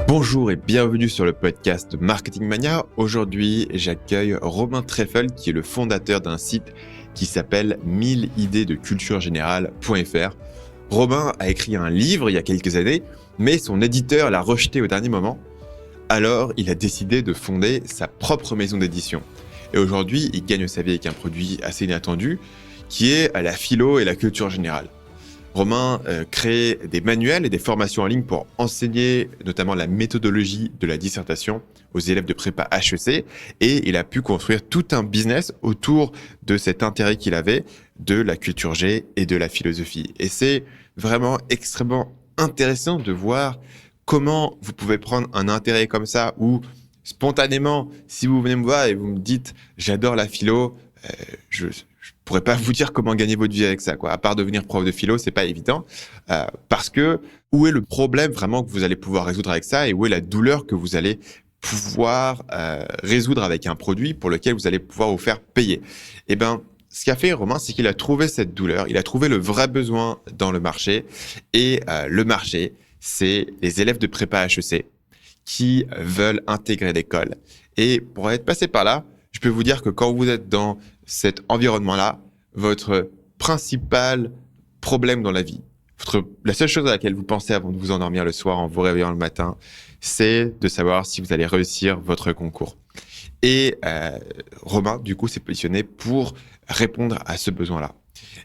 Bonjour et bienvenue sur le podcast Marketing Mania. Aujourd'hui, j'accueille Romain Treffel qui est le fondateur d'un site qui s'appelle 1000idesdeculturegénérale.fr. Romain a écrit un livre il y a quelques années, mais son éditeur l'a rejeté au dernier moment. Alors, il a décidé de fonder sa propre maison d'édition. Et aujourd'hui, il gagne sa vie avec un produit assez inattendu qui est la philo et la culture générale. Romain crée des manuels et des formations en ligne pour enseigner notamment la méthodologie de la dissertation aux élèves de prépa HEC et il a pu construire tout un business autour de cet intérêt qu'il avait de la culture G et de la philosophie. Et c'est vraiment extrêmement intéressant de voir comment vous pouvez prendre un intérêt comme ça où spontanément, si vous venez me voir et vous me dites « j'adore la philo », je pourrais pas vous dire comment gagner votre vie avec ça, quoi. À part devenir prof de philo, c'est pas évident. Parce que où est le problème vraiment que vous allez pouvoir résoudre avec ça et où est la douleur que vous allez pouvoir résoudre avec un produit pour lequel vous allez pouvoir vous faire payer. Eh ben, ce qu'a fait Romain, c'est qu'il a trouvé cette douleur, il a trouvé le vrai besoin dans le marché et le marché, c'est les élèves de prépa HEC qui veulent intégrer l'école. Et pour être passé par là, je peux vous dire que quand vous êtes dans cet environnement-là, votre principal problème dans la vie, la seule chose à laquelle vous pensez avant de vous endormir le soir en vous réveillant le matin, c'est de savoir si vous allez réussir votre concours. Et Romain, du coup, s'est positionné pour répondre à ce besoin-là.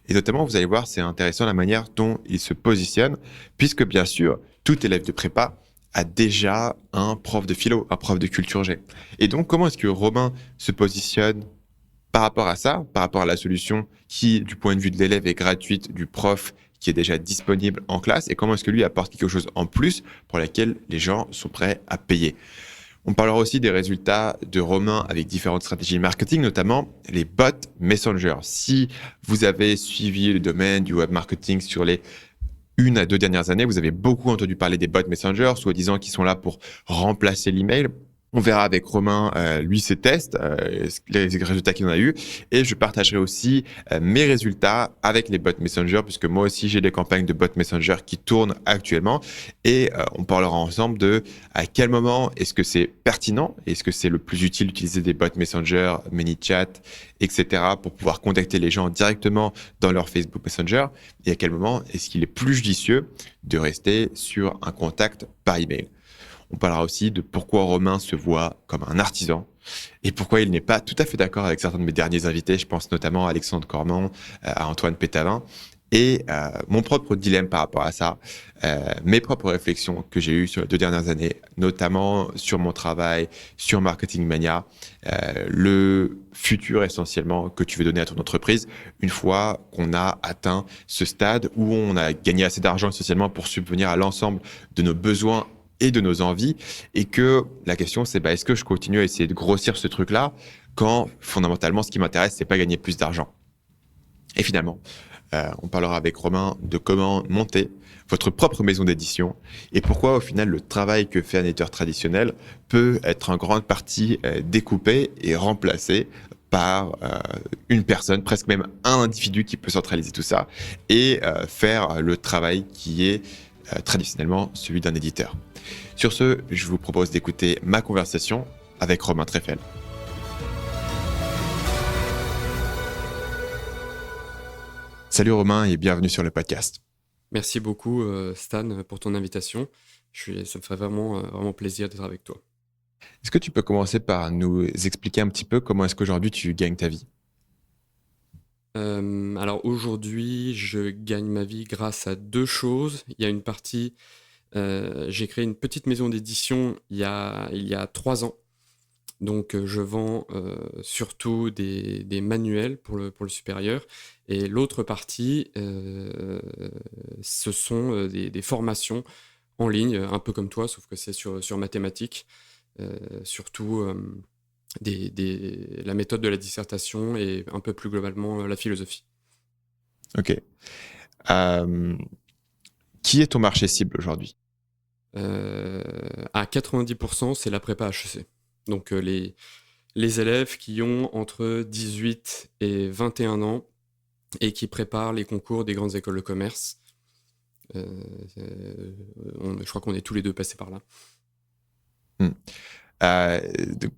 Et notamment, vous allez voir, c'est intéressant la manière dont il se positionne, puisque bien sûr, tout élève de prépa a déjà un prof de philo, un prof de culture G. Et donc, comment est-ce que Romain se positionne par rapport à ça, par rapport à la solution qui, du point de vue de l'élève, est gratuite, du prof qui est déjà disponible en classe, et comment est-ce que lui apporte quelque chose en plus pour laquelle les gens sont prêts à payer. On parlera aussi des résultats de Romain avec différentes stratégies marketing, notamment les bots Messenger. Si vous avez suivi le domaine du web marketing sur les 1 à 2 dernières années, vous avez beaucoup entendu parler des bots Messenger, soi-disant qui sont là pour remplacer l'email. On verra avec Romain, lui, ses tests, les résultats qu'il en a eu. Et je partagerai aussi mes résultats avec les bots Messenger, puisque moi aussi, j'ai des campagnes de bots Messenger qui tournent actuellement. Et on parlera ensemble de à quel moment est-ce que c'est pertinent, est-ce que c'est le plus utile d'utiliser des bots Messenger, ManyChat, etc. pour pouvoir contacter les gens directement dans leur Facebook Messenger. Et à quel moment est-ce qu'il est plus judicieux de rester sur un contact par email. On parlera aussi de pourquoi Romain se voit comme un artisan et pourquoi il n'est pas tout à fait d'accord avec certains de mes derniers invités. Je pense notamment à Alexandre Cormand, à Antoine Pétavin et mon propre dilemme par rapport à ça, mes propres réflexions que j'ai eues sur les 2 dernières années, notamment sur mon travail, sur Marketing Mania, le futur essentiellement que tu veux donner à ton entreprise une fois qu'on a atteint ce stade où on a gagné assez d'argent essentiellement pour subvenir à l'ensemble de nos besoins et de nos envies, et que la question c'est est-ce que je continue à essayer de grossir ce truc-là quand fondamentalement ce qui m'intéresse c'est pas gagner plus d'argent. Et finalement, on parlera avec Romain de comment monter votre propre maison d'édition et pourquoi au final le travail que fait un éditeur traditionnel peut être en grande partie découpé et remplacé par une personne, presque même un individu qui peut centraliser tout ça et faire le travail qui est traditionnellement celui d'un éditeur. Sur ce, je vous propose d'écouter ma conversation avec Romain Treffel. Salut Romain et bienvenue sur le podcast. Merci beaucoup Stan pour ton invitation. Ça me ferait vraiment plaisir d'être avec toi. Est-ce que tu peux commencer par nous expliquer un petit peu comment est-ce qu'aujourd'hui tu gagnes ta vie ? Alors aujourd'hui, je gagne ma vie grâce à 2 choses. Il y a une partie, j'ai créé une petite maison d'édition il y a 3 ans. Donc je vends surtout des manuels pour le supérieur. Et l'autre partie, ce sont des formations en ligne, un peu comme toi, sauf que c'est sur mathématiques, surtout la méthode de la dissertation et un peu plus globalement la philosophie. Ok. Qui est ton marché cible aujourd'hui ? À 90%, c'est la prépa HEC. Donc les élèves qui ont entre 18 et 21 ans et qui préparent les concours des grandes écoles de commerce. Je crois qu'on est tous les deux passés par là. Hmm.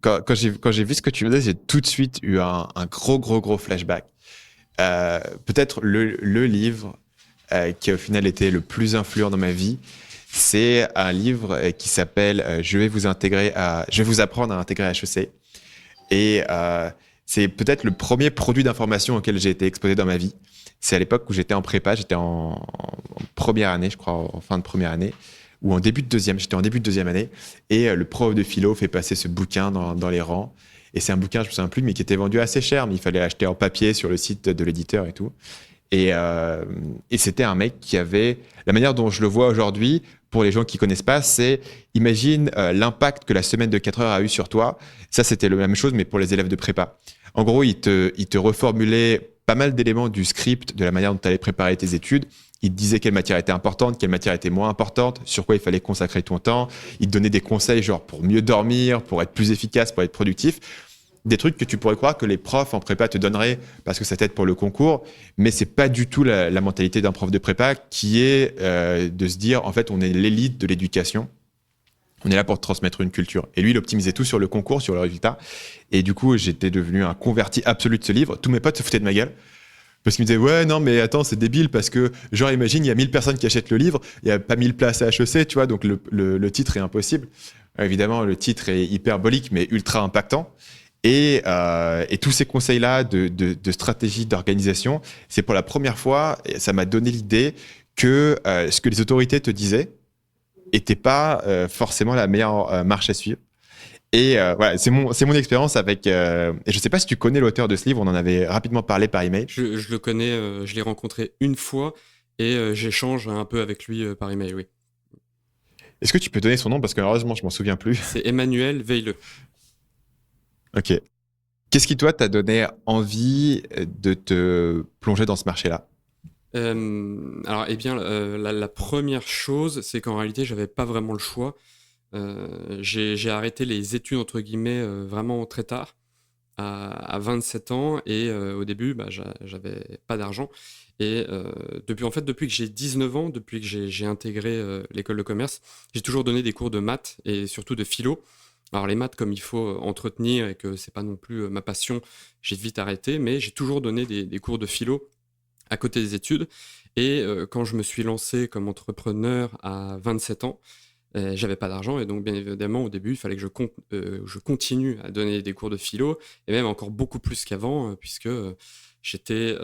Quand j'ai vu ce que tu faisais, j'ai tout de suite eu un gros flashback. Peut-être le livre qui au final était le plus influent dans ma vie, c'est un livre qui s'appelle Je vais vous apprendre à intégrer HEC. Et c'est peut-être le premier produit d'information auquel j'ai été exposé dans ma vie. C'est à l'époque où j'étais en prépa, j'étais en première année, je crois, en fin de première année, ou en début de deuxième, j'étais en début de deuxième année, et le prof de philo fait passer ce bouquin dans les rangs. Et c'est un bouquin, je me souviens plus, mais qui était vendu assez cher, mais il fallait l'acheter en papier sur le site de l'éditeur et tout. Et c'était un mec qui avait... La manière dont je le vois aujourd'hui, pour les gens qui connaissent pas, c'est imagine l'impact que la semaine de 4 heures a eu sur toi. Ça, c'était la même chose, mais pour les élèves de prépa. En gros, il te reformulait pas mal d'éléments du script, de la manière dont tu allais préparer tes études. Il te disait quelle matière était importante, quelle matière était moins importante, sur quoi il fallait consacrer ton temps. Il te donnait des conseils genre pour mieux dormir, pour être plus efficace, pour être productif. Des trucs que tu pourrais croire que les profs en prépa te donneraient parce que ça t'aide pour le concours, mais c'est pas du tout la mentalité d'un prof de prépa qui est de se dire en fait on est l'élite de l'éducation, on est là pour te transmettre une culture. Et lui il optimisait tout sur le concours, sur le résultat. Et du coup j'étais devenu un converti absolu de ce livre. Tous mes potes se foutaient de ma gueule parce qu'ils me disaient ouais non mais attends c'est débile parce que genre imagine il y a 1000 personnes qui achètent le livre, il y a pas 1000 places à HEC, tu vois, donc le titre est impossible. Évidemment le titre est hyperbolique mais ultra impactant. Et tous ces conseils-là de stratégie, d'organisation, c'est pour la première fois, ça m'a donné l'idée que ce que les autorités te disaient n'était pas forcément la meilleure marche à suivre. Et voilà, c'est mon expérience avec... et je ne sais pas si tu connais l'auteur de ce livre, on en avait rapidement parlé par email. Je le connais, je l'ai rencontré une fois et j'échange un peu avec lui par email, oui. Est-ce que tu peux donner son nom? Parce que malheureusement, je m'en souviens plus. C'est Emmanuel Veilleux. Ok. Qu'est-ce qui, toi, t'a donné envie de te plonger dans ce marché-là? Alors, eh bien, la première chose, c'est qu'en réalité, j'avais pas vraiment le choix. J'ai arrêté les études, entre guillemets, vraiment très tard, à 27 ans, et au début, bah, j'avais pas d'argent. Et depuis que j'ai 19 ans, depuis que j'ai intégré l'école de commerce, j'ai toujours donné des cours de maths et surtout de philo. Alors les maths, comme il faut entretenir et que c'est pas non plus ma passion, j'ai vite arrêté, mais j'ai toujours donné des cours de philo à côté des études. Et quand je me suis lancé comme entrepreneur à 27 ans, j'avais pas d'argent et donc bien évidemment au début il fallait que je continue à donner des cours de philo et même encore beaucoup plus qu'avant puisque j'étais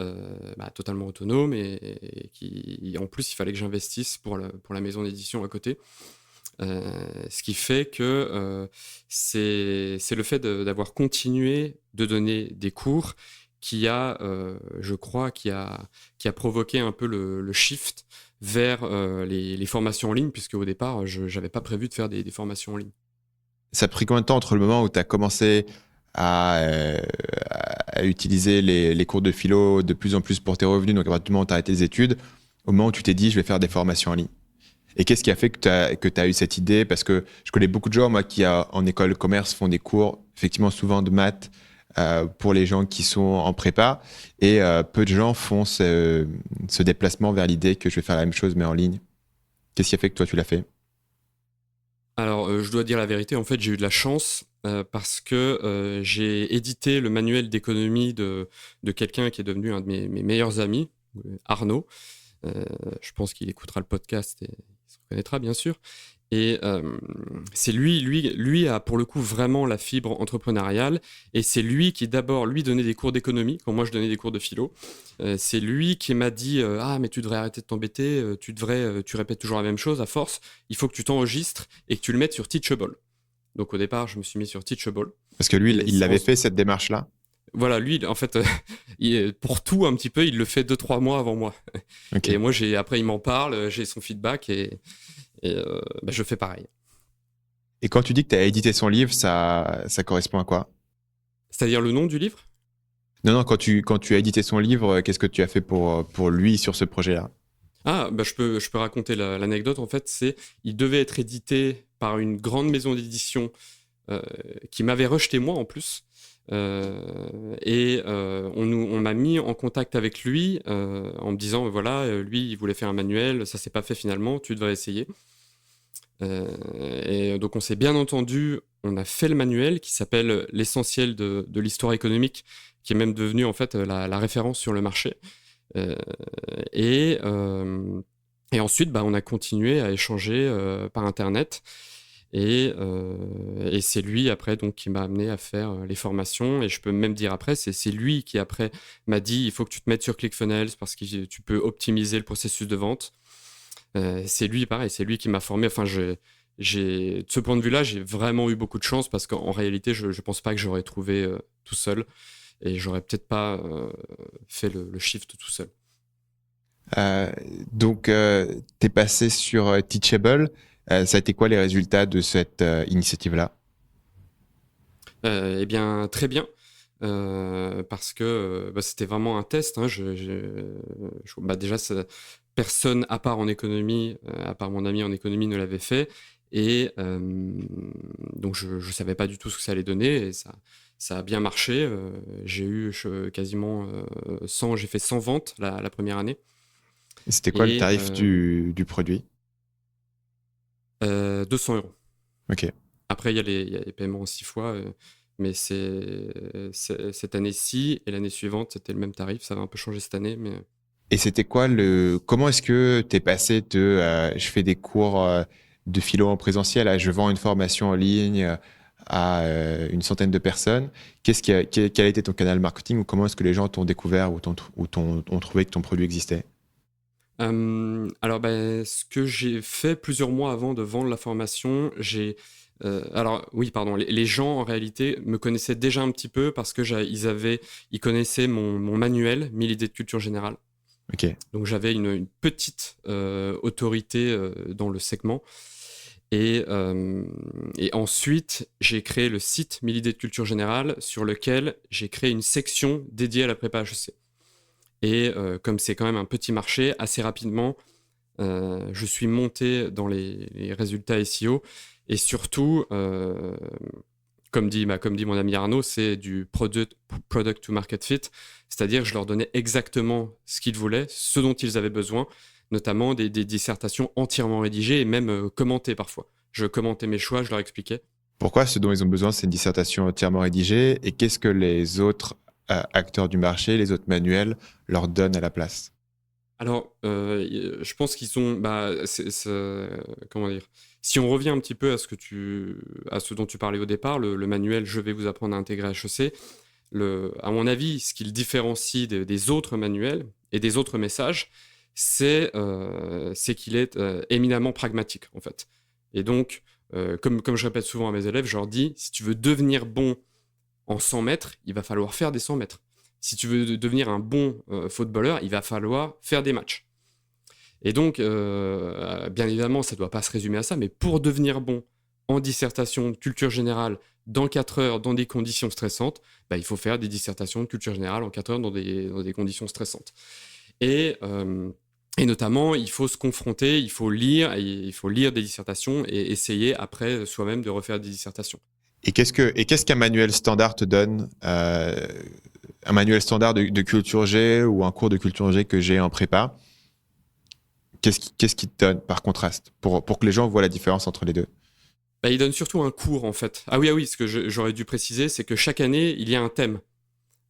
totalement autonome et en plus il fallait que j'investisse pour la maison d'édition à côté. Ce qui fait que c'est le fait d'avoir continué de donner des cours qui a, je crois, qui a provoqué un peu le shift vers les formations en ligne, puisque au départ, je n'avais pas prévu de faire des formations en ligne. Ça a pris combien de temps entre le moment où tu as commencé à utiliser les cours de philo de plus en plus pour tes revenus, donc à partir du moment où tu as arrêté les études, au moment où tu t'es dit je vais faire des formations en ligne? Et qu'est-ce qui a fait que tu as eu cette idée? Parce que je connais beaucoup de gens, moi, qui en école de commerce font des cours, effectivement, souvent de maths pour les gens qui sont en prépa. Et peu de gens font ce déplacement vers l'idée que je vais faire la même chose, mais en ligne. Qu'est-ce qui a fait que toi, tu l'as fait? Alors, je dois dire la vérité, en fait, j'ai eu de la chance parce que j'ai édité le manuel d'économie de quelqu'un qui est devenu un de mes meilleurs amis, Arnaud. Je pense qu'il écoutera le podcast et il se reconnaîtra, bien sûr. Et c'est lui a pour le coup vraiment la fibre entrepreneuriale. Et c'est lui qui d'abord, lui, donnait des cours d'économie, quand moi je donnais des cours de philo. C'est lui qui m'a dit ah, mais tu devrais arrêter de t'embêter, tu répètes toujours la même chose à force, il faut que tu t'enregistres et que tu le mettes sur Teachable. Donc au départ, je me suis mis sur Teachable. Parce que lui, il l'avait fait, cette démarche-là? Voilà, lui, en fait, pour tout un petit peu, il le fait 2-3 mois avant moi. Okay. Et moi, après, il m'en parle, j'ai son feedback et je fais pareil. Et quand tu dis que tu as édité son livre, ça correspond à quoi? C'est-à-dire le nom du livre? Non, quand tu as édité son livre, qu'est-ce que tu as fait pour lui sur ce projet-là? Ah, je peux raconter l'anecdote. En fait, il devait être édité par une grande maison d'édition qui m'avait rejeté moi en plus. On m'a mis en contact avec lui en me disant voilà, lui il voulait faire un manuel, ça s'est pas fait finalement, tu devrais essayer. Et donc, on s'est bien entendu. On a fait le manuel qui s'appelle L'essentiel de l'histoire économique, qui est même devenu en fait la référence sur le marché. Euh, et, euh, et ensuite, on a continué à échanger par Internet. Et c'est lui après donc qui m'a amené à faire les formations. Et je peux même dire après, c'est lui qui après m'a dit il faut que tu te mettes sur ClickFunnels parce que tu peux optimiser le processus de vente. C'est lui, pareil, c'est lui qui m'a formé. Enfin, de ce point de vue-là, j'ai vraiment eu beaucoup de chance parce qu'en réalité, je ne pense pas que j'aurais trouvé tout seul et j'aurais peut-être pas fait le shift tout seul. Donc, tu es passé sur Teachable. Ça a été quoi les résultats de cette initiative-là? Eh bien, très bien. Parce que c'était vraiment un test. Hein. Déjà, personne à part en économie, à part mon ami en économie, ne l'avait fait. Et donc, je ne savais pas du tout ce que ça allait donner. Et ça a bien marché. J'ai eu quasiment 100, j'ai fait 100 ventes la première année. Et c'était quoi le tarif du produit? 200 €. Ok. Après, il y a les paiements en 6 fois. Mais c'est cette année-ci et l'année suivante, c'était le même tarif. Ça va un peu changer cette année, mais... Et c'était quoi comment est-ce que tu es passé de je fais des cours de philo en présentiel à je vends une formation en ligne à une centaine de personnes? Quel a été ton canal marketing ou comment est-ce que les gens t'ont découvert ou ont trouvé que ton produit existait? Alors, ce que j'ai fait plusieurs mois avant de vendre la formation, alors oui, pardon, les gens en réalité me connaissaient déjà un petit peu parce que ils connaissaient mon manuel 1000 idées de culture générale. Ok. Donc j'avais une petite autorité dans le segment. Et ensuite, j'ai créé le site 1000 idées de culture générale sur lequel j'ai créé une section dédiée à la prépa HEC. Et comme c'est quand même un petit marché, assez rapidement, je suis monté dans les résultats SEO. Et surtout, comme dit mon ami Arnaud, c'est du product to market fit. C'est-à-dire que je leur donnais exactement ce qu'ils voulaient, ce dont ils avaient besoin, notamment des dissertations entièrement rédigées et même commentées parfois. Je commentais mes choix, je leur expliquais. Pourquoi ce dont ils ont besoin, c'est une dissertation entièrement rédigée et qu'est-ce que les autres acteurs du marché, les autres manuels leur donnent à la place? Alors, je pense qu'ils sont... comment dire? Si on revient un petit peu à ce dont tu parlais au départ, le manuel « Je vais vous apprendre à intégrer HEC », à mon avis, ce qui le différencie des autres manuels et des autres messages, c'est qu'il est éminemment pragmatique, en fait. Et donc, comme je répète souvent à mes élèves, je leur dis, si tu veux devenir bon en 100 mètres, il va falloir faire des 100 mètres. Si tu veux devenir un bon footballeur, il va falloir faire des matchs. Et donc, bien évidemment, ça ne doit pas se résumer à ça, mais pour devenir bon en dissertation de culture générale dans 4 heures, dans des conditions stressantes, il faut faire des dissertations de culture générale en 4 heures dans des conditions stressantes. Et notamment, il faut se confronter, il faut lire des dissertations et essayer après soi-même de refaire des dissertations. Et qu'est-ce qu'un manuel standard te donne un manuel standard de culture G ou un cours de culture G que j'ai en prépa? Qu'est-ce qui te donne par contraste pour que les gens voient la différence entre les deux? Il donne surtout un cours en fait. Ah oui, ce que j'aurais dû préciser, c'est que chaque année, il y a un thème.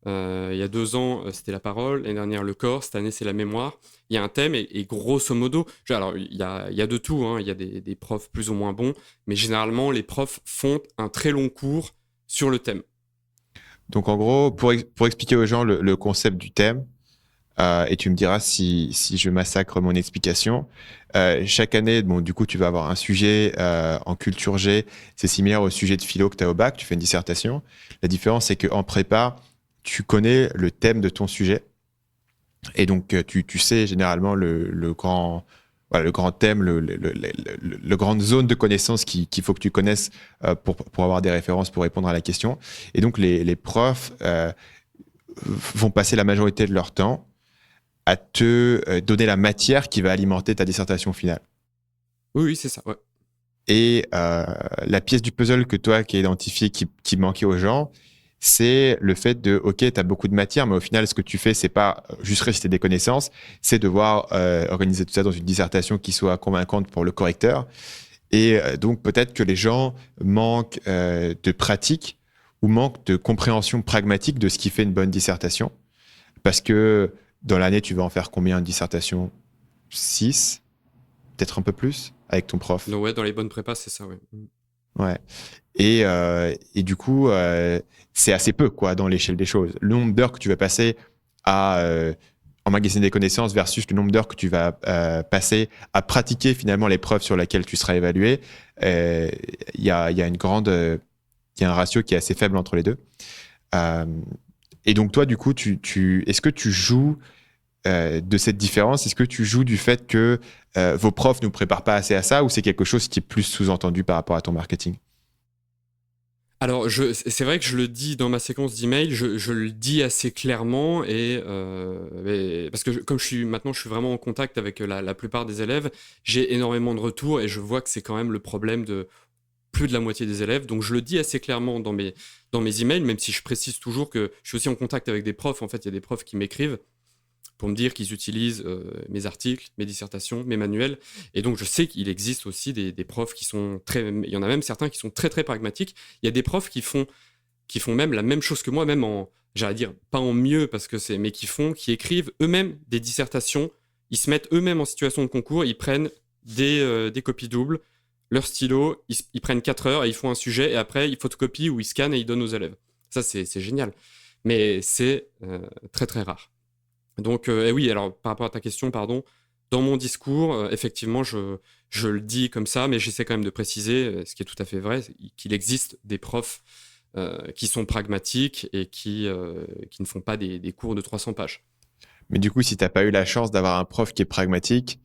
Il y a 2 ans, c'était la parole. L'année dernière, le corps. Cette année, c'est la mémoire. Il y a un thème et grosso modo, alors il y a de tout. Hein. Il y a des profs plus ou moins bons, mais généralement, les profs font un très long cours sur le thème. Donc en gros, pour expliquer aux gens le concept du thème, et tu me diras si je massacre mon explication. Chaque année, du coup, tu vas avoir un sujet en culture G. C'est similaire au sujet de philo que tu as au bac. Tu fais une dissertation. La différence, c'est qu'en prépa, tu connais le thème de ton sujet. Et donc, tu sais généralement le grand thème, le grande zone de connaissances qu'il faut que tu connaisses pour avoir des références pour répondre à la question. Et donc, les profs vont passer la majorité de leur temps à te donner la matière qui va alimenter ta dissertation finale. Oui, c'est ça, ouais. Et la pièce du puzzle que toi qui as identifié qui manquait aux gens, c'est le fait de, ok, tu as beaucoup de matière, mais au final, ce que tu fais, c'est pas juste réciter des connaissances, c'est devoir organiser tout ça dans une dissertation qui soit convaincante pour le correcteur. Et donc peut-être que les gens manquent de pratique ou manquent de compréhension pragmatique de ce qui fait une bonne dissertation. Parce que dans l'année, tu vas en faire combien de dissertations? 6, peut-être un peu plus, avec ton prof. Donc, ouais, dans les bonnes prépas, c'est ça, ouais. Ouais. Et du coup, c'est assez peu, quoi, dans l'échelle des choses. Le nombre d'heures que tu vas passer à emmagasiner des connaissances versus le nombre d'heures que tu vas passer à pratiquer finalement l'épreuve sur laquelle tu seras évalué, il y a un ratio qui est assez faible entre les deux. Et donc toi, du coup, est-ce que tu joues de cette différence? Est-ce que tu joues du fait que vos profs ne nous préparent pas assez à ça, ou c'est quelque chose qui est plus sous-entendu par rapport à ton marketing? Alors, c'est vrai que je le dis dans ma séquence d'email, je le dis assez clairement parce que comme maintenant je suis vraiment en contact avec la plupart des élèves, j'ai énormément de retours et je vois que c'est quand même le problème de plus de la moitié des élèves. Donc je le dis assez clairement dans mes emails, même si je précise toujours que je suis aussi en contact avec des profs. En fait, il y a des profs qui m'écrivent pour me dire qu'ils utilisent mes articles, mes dissertations, mes manuels. Et donc, je sais qu'il existe aussi des profs qui sont il y en a même certains qui sont très, très pragmatiques. Il y a des profs qui font même la même chose que moi, même j'allais dire, pas en mieux, mais qui écrivent eux-mêmes des dissertations. Ils se mettent eux-mêmes en situation de concours, ils prennent des copies doubles, leur stylo, ils prennent 4 heures et ils font un sujet, et après, ils photocopient ou ils scannent et ils donnent aux élèves. Ça, c'est génial. Mais c'est très, très rare. Donc, oui, alors par rapport à ta question, pardon, dans mon discours, effectivement, je le dis comme ça, mais j'essaie quand même de préciser, ce qui est tout à fait vrai, qu'il existe des profs qui sont pragmatiques et qui ne font pas des cours de 300 pages. Mais du coup, si tu n'as pas eu la chance d'avoir un prof qui est pragmatique,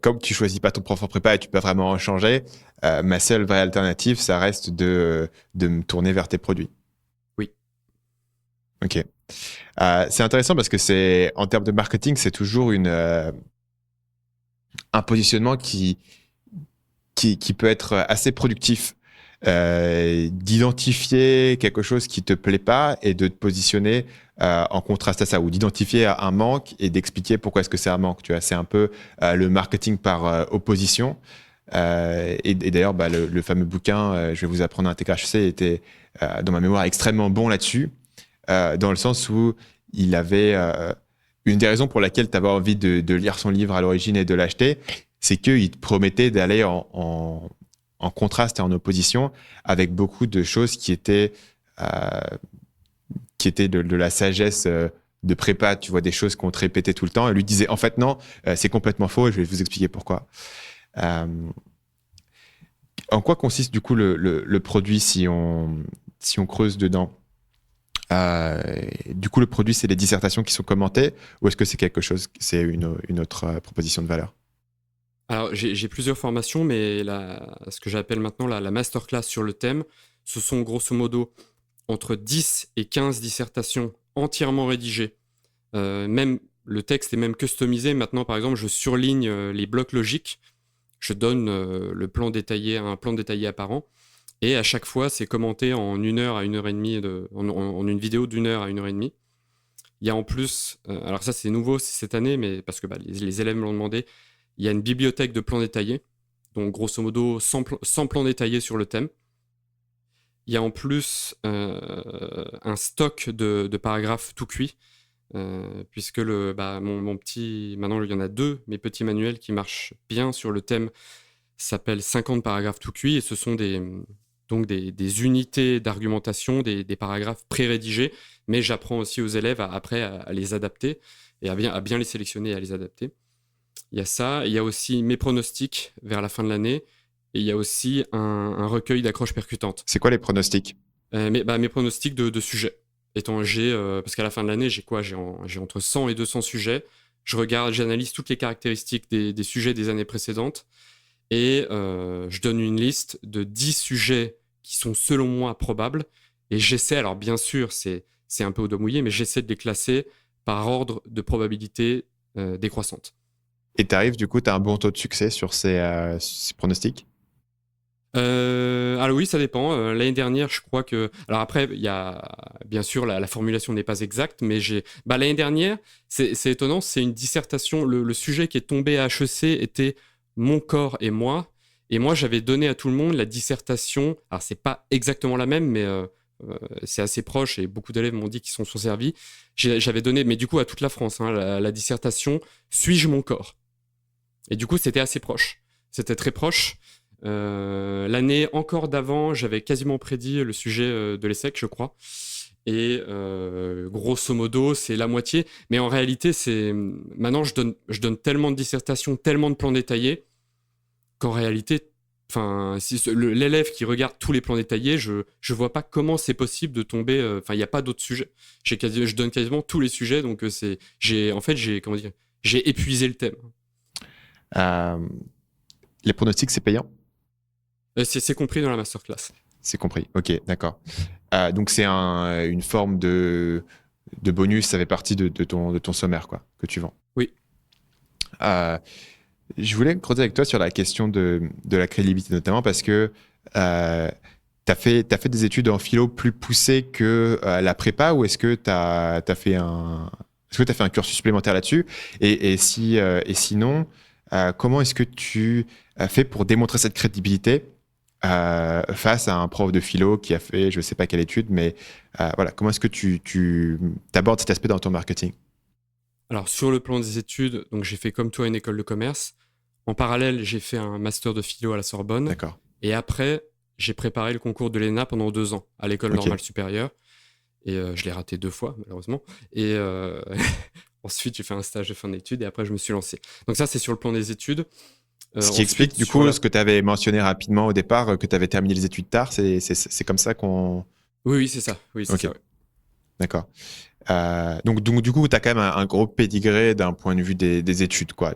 comme tu choisis pas ton prof en prépa et tu peux vraiment en changer, ma seule vraie alternative, ça reste de me tourner vers tes produits. Oui. Ok. C'est intéressant parce que en termes de marketing, c'est toujours un positionnement qui peut être assez productif. D'identifier quelque chose qui te plaît pas et de te positionner en contraste à ça, ou d'identifier un manque et d'expliquer pourquoi est-ce que c'est un manque. Tu vois, c'est un peu le marketing par opposition. Et d'ailleurs, le fameux bouquin, je vais vous apprendre à intégrer HEC, était dans ma mémoire extrêmement bon là-dessus, dans le sens où il avait une des raisons pour laquelle tu avais envie de lire son livre à l'origine et de l'acheter, c'est qu'il te promettait d'aller en contraste et en opposition avec beaucoup de choses qui étaient de la sagesse de prépa. Tu vois, des choses qu'on te répétait tout le temps. Et lui disait, en fait, non, c'est complètement faux et je vais vous expliquer pourquoi. En quoi consiste du coup le produit si on creuse dedans? Du coup, le produit, c'est les dissertations qui sont commentées, ou est-ce que c'est quelque chose, c'est une autre proposition de valeur? Alors, j'ai plusieurs formations, mais ce que j'appelle maintenant la masterclass sur le thème, ce sont grosso modo entre 10 et 15 dissertations entièrement rédigées. Même le texte est même customisé. Maintenant, par exemple, je surligne les blocs logiques. Je donne un plan détaillé apparent. Et à chaque fois, c'est commenté en 1 heure à 1 heure et demie, en une vidéo d'1 heure à 1 heure et demie. Il y a en plus, alors ça c'est nouveau, c'est cette année, mais parce que les élèves me l'ont demandé, il y a une bibliothèque de plans détaillés, donc grosso modo 100 plans détaillés sur le thème. Il y a en plus un stock de paragraphes tout cuits, puisque mon petit, maintenant il y en a 2, mes petits manuels qui marchent bien sur le thème, s'appellent 50 paragraphes tout cuits, et ce sont des unités d'argumentation, des paragraphes pré-rédigés, mais j'apprends aussi aux élèves après à les adapter et à bien les sélectionner et à les adapter. Il y a ça, il y a aussi mes pronostics vers la fin de l'année, et il y a aussi un recueil d'accroches percutantes. C'est quoi les pronostics? Mes pronostics de sujets. Parce qu'à la fin de l'année, j'ai entre 100 et 200 sujets. J'analyse toutes les caractéristiques des sujets des années précédentes, et je donne une liste de 10 sujets qui sont selon moi probables, et j'essaie, alors bien sûr c'est un peu au doigt mouillé, mais j'essaie de les classer par ordre de probabilité décroissante. Et du coup, tu as un bon taux de succès sur ces pronostics? Alors oui, ça dépend. L'année dernière, je crois que... Alors après, il y a... Bien sûr, la formulation n'est pas exacte, mais l'année dernière, c'est étonnant, c'est une dissertation. Le sujet qui est tombé à HEC était « Mon corps et moi ». Et moi, j'avais donné à tout le monde la dissertation. Alors, c'est pas exactement la même, mais c'est assez proche et beaucoup d'élèves m'ont dit qu'ils s'en sont servis. J'avais donné, mais du coup, à toute la France, hein, la dissertation Suis-je mon corps? Et du coup, c'était assez proche. C'était très proche. L'année encore d'avant, j'avais quasiment prédit le sujet de l'ESSEC, je crois. Et grosso modo, c'est la moitié. Mais en réalité, maintenant, je donne tellement de dissertations, tellement de plans détaillés, qu'en réalité, si l'élève qui regarde tous les plans détaillés, je vois pas comment c'est possible de tomber. Il n'y a pas d'autres sujets. Je donne quasiment tous les sujets, donc j'ai épuisé le thème. Les pronostics, c'est payant? C'est compris dans la masterclass. C'est compris, ok, d'accord. Donc c'est une forme de bonus, ça fait partie de ton sommaire, quoi, que tu vends. Oui. Je voulais creuser avec toi sur la question de la crédibilité, notamment parce que tu as fait des études en philo plus poussées que la prépa, ou est-ce que tu as fait un cursus supplémentaire là-dessus? Et sinon, comment est-ce que tu fais pour démontrer cette crédibilité face à un prof de philo qui a fait je ne sais pas quelle étude, mais voilà, comment est-ce que tu abordes cet aspect dans ton marketing? Alors, sur le plan des études, donc j'ai fait comme toi une école de commerce. En parallèle, j'ai fait un master de philo à la Sorbonne. D'accord. Et après, j'ai préparé le concours de l'ENA pendant 2 ans à l'école normale supérieure. Et je l'ai raté 2 fois, malheureusement. Et ensuite, j'ai fait un stage de fin d'études et après, je me suis lancé. Donc ça, c'est sur le plan des études. Ce qui explique du coup ce que tu avais mentionné rapidement au départ, que tu avais terminé les études tard. C'est comme ça qu'on... Oui, c'est ça. Oui, c'est okay. ça, oui. D'accord. Donc, du coup, tu as quand même un gros pédigré d'un point de vue des études, quoi.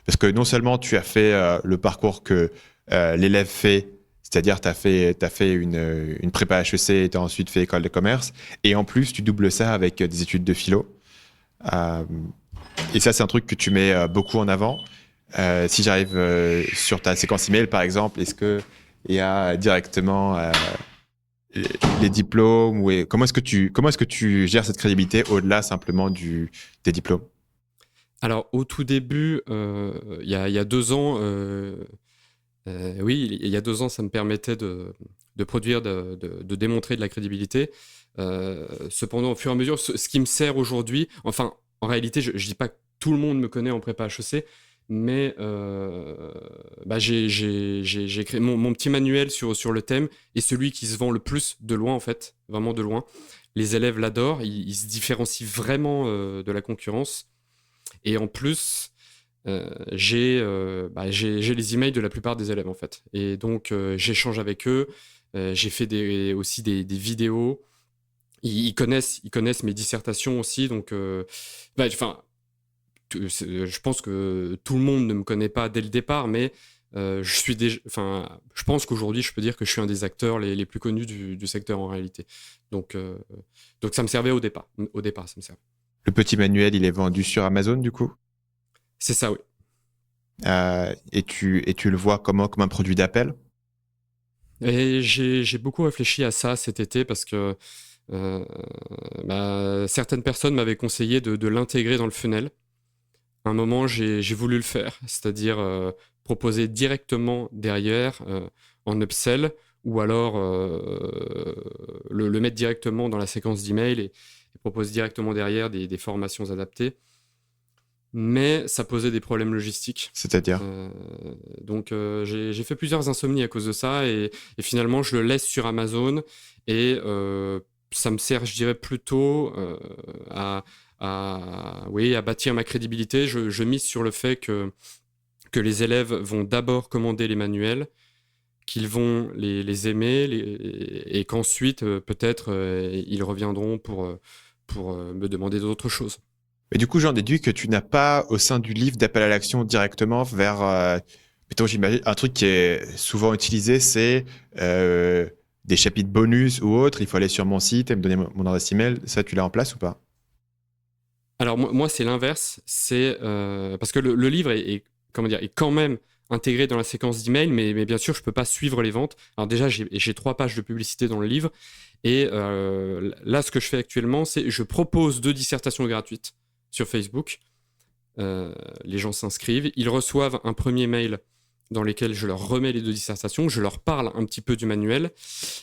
Parce que non seulement tu as fait le parcours que l'élève fait, c'est-à-dire tu as fait une prépa HEC et tu as ensuite fait école de commerce, et en plus tu doubles ça avec des études de philo. Et ça, c'est un truc que tu mets beaucoup en avant. Si j'arrive sur ta séquence email, par exemple, est-ce qu'il y a directement les diplômes, ou comment est-ce que tu gères cette crédibilité au-delà simplement des diplômes? Alors, au tout début, il y a 2 ans, oui, il y a 2 ans, ça me permettait de produire, de démontrer de la crédibilité. Cependant, au fur et à mesure, ce qui me sert aujourd'hui, enfin, en réalité, je ne dis pas que tout le monde me connaît en prépa HEC, mais j'ai créé mon petit manuel sur le thème, et celui qui se vend le plus de loin, en fait, vraiment de loin. Les élèves l'adorent, ils se différencient vraiment de la concurrence. Et en plus, j'ai les emails de la plupart des élèves, en fait. Et donc, j'échange avec eux. J'ai fait aussi des vidéos. Ils connaissent mes dissertations aussi. Donc, je pense que tout le monde ne me connaît pas dès le départ, mais je pense qu'aujourd'hui, je peux dire que je suis un des acteurs les plus connus du secteur en réalité. Donc, ça me servait au départ. Au départ, ça me servait. Le petit manuel, il est vendu sur Amazon, du coup? C'est ça, oui. Et tu le vois comment? Comme un produit d'appel? Et j'ai beaucoup réfléchi à ça cet été parce que certaines personnes m'avaient conseillé de l'intégrer dans le funnel. À un moment, j'ai voulu le faire, c'est-à-dire proposer directement derrière en upsell, ou alors le mettre directement dans la séquence d'email et proposer directement derrière des formations adaptées. Mais ça posait des problèmes logistiques. C'est-à-dire donc j'ai fait plusieurs insomnies à cause de ça, et finalement je le laisse sur Amazon, et ça me sert, je dirais, plutôt à bâtir ma crédibilité. Je mise sur le fait que les élèves vont d'abord commander les manuels, qu'ils vont les aimer, et qu'ensuite peut-être ils reviendront pour me demander d'autres choses. Et du coup, j'en déduis que tu n'as pas au sein du livre d'appel à l'action directement vers, mettons, j'imagine, un truc qui est souvent utilisé, c'est des chapitres bonus ou autres. Il faut aller sur mon site et me donner mon adresse email. Ça, tu l'as en place ou pas? Alors moi, c'est l'inverse. C'est parce que le livre est quand même intégré dans la séquence d'email, mais bien sûr, je peux pas suivre les ventes. Alors déjà, j'ai 3 pages de publicité dans le livre, et là, ce que je fais actuellement, c'est je propose 2 dissertations gratuites sur Facebook. Les gens s'inscrivent, ils reçoivent un premier mail dans lesquels je leur remets les 2 dissertations, je leur parle un petit peu du manuel,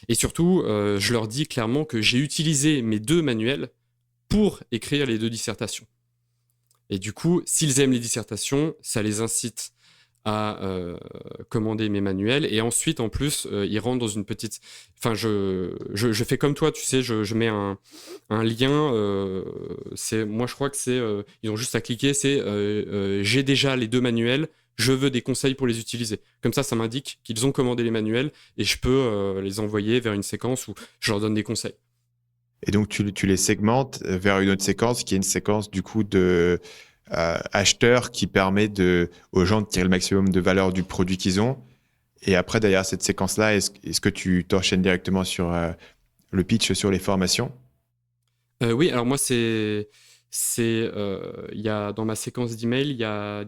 et surtout, je leur dis clairement que j'ai utilisé mes 2 manuels pour écrire les 2 dissertations. Et du coup, s'ils aiment les dissertations, ça les incite à commander mes manuels. Et ensuite, en plus, ils rentrent dans une petite... Enfin, je fais comme toi, tu sais, je mets un lien. Moi, je crois que c'est... ils ont juste à cliquer, c'est j'ai déjà les 2 manuels, je veux des conseils pour les utiliser. Comme ça m'indique qu'ils ont commandé les manuels et je peux les envoyer vers une séquence où je leur donne des conseils. Et donc, tu les segmentes vers une autre séquence qui est une séquence du coup de acheteurs qui permet aux gens de tirer le maximum de valeur du produit qu'ils ont. Et après, derrière cette séquence-là, est-ce que tu t'enchaînes directement sur le pitch sur les formations? Oui, alors moi, dans ma séquence d'email, il y a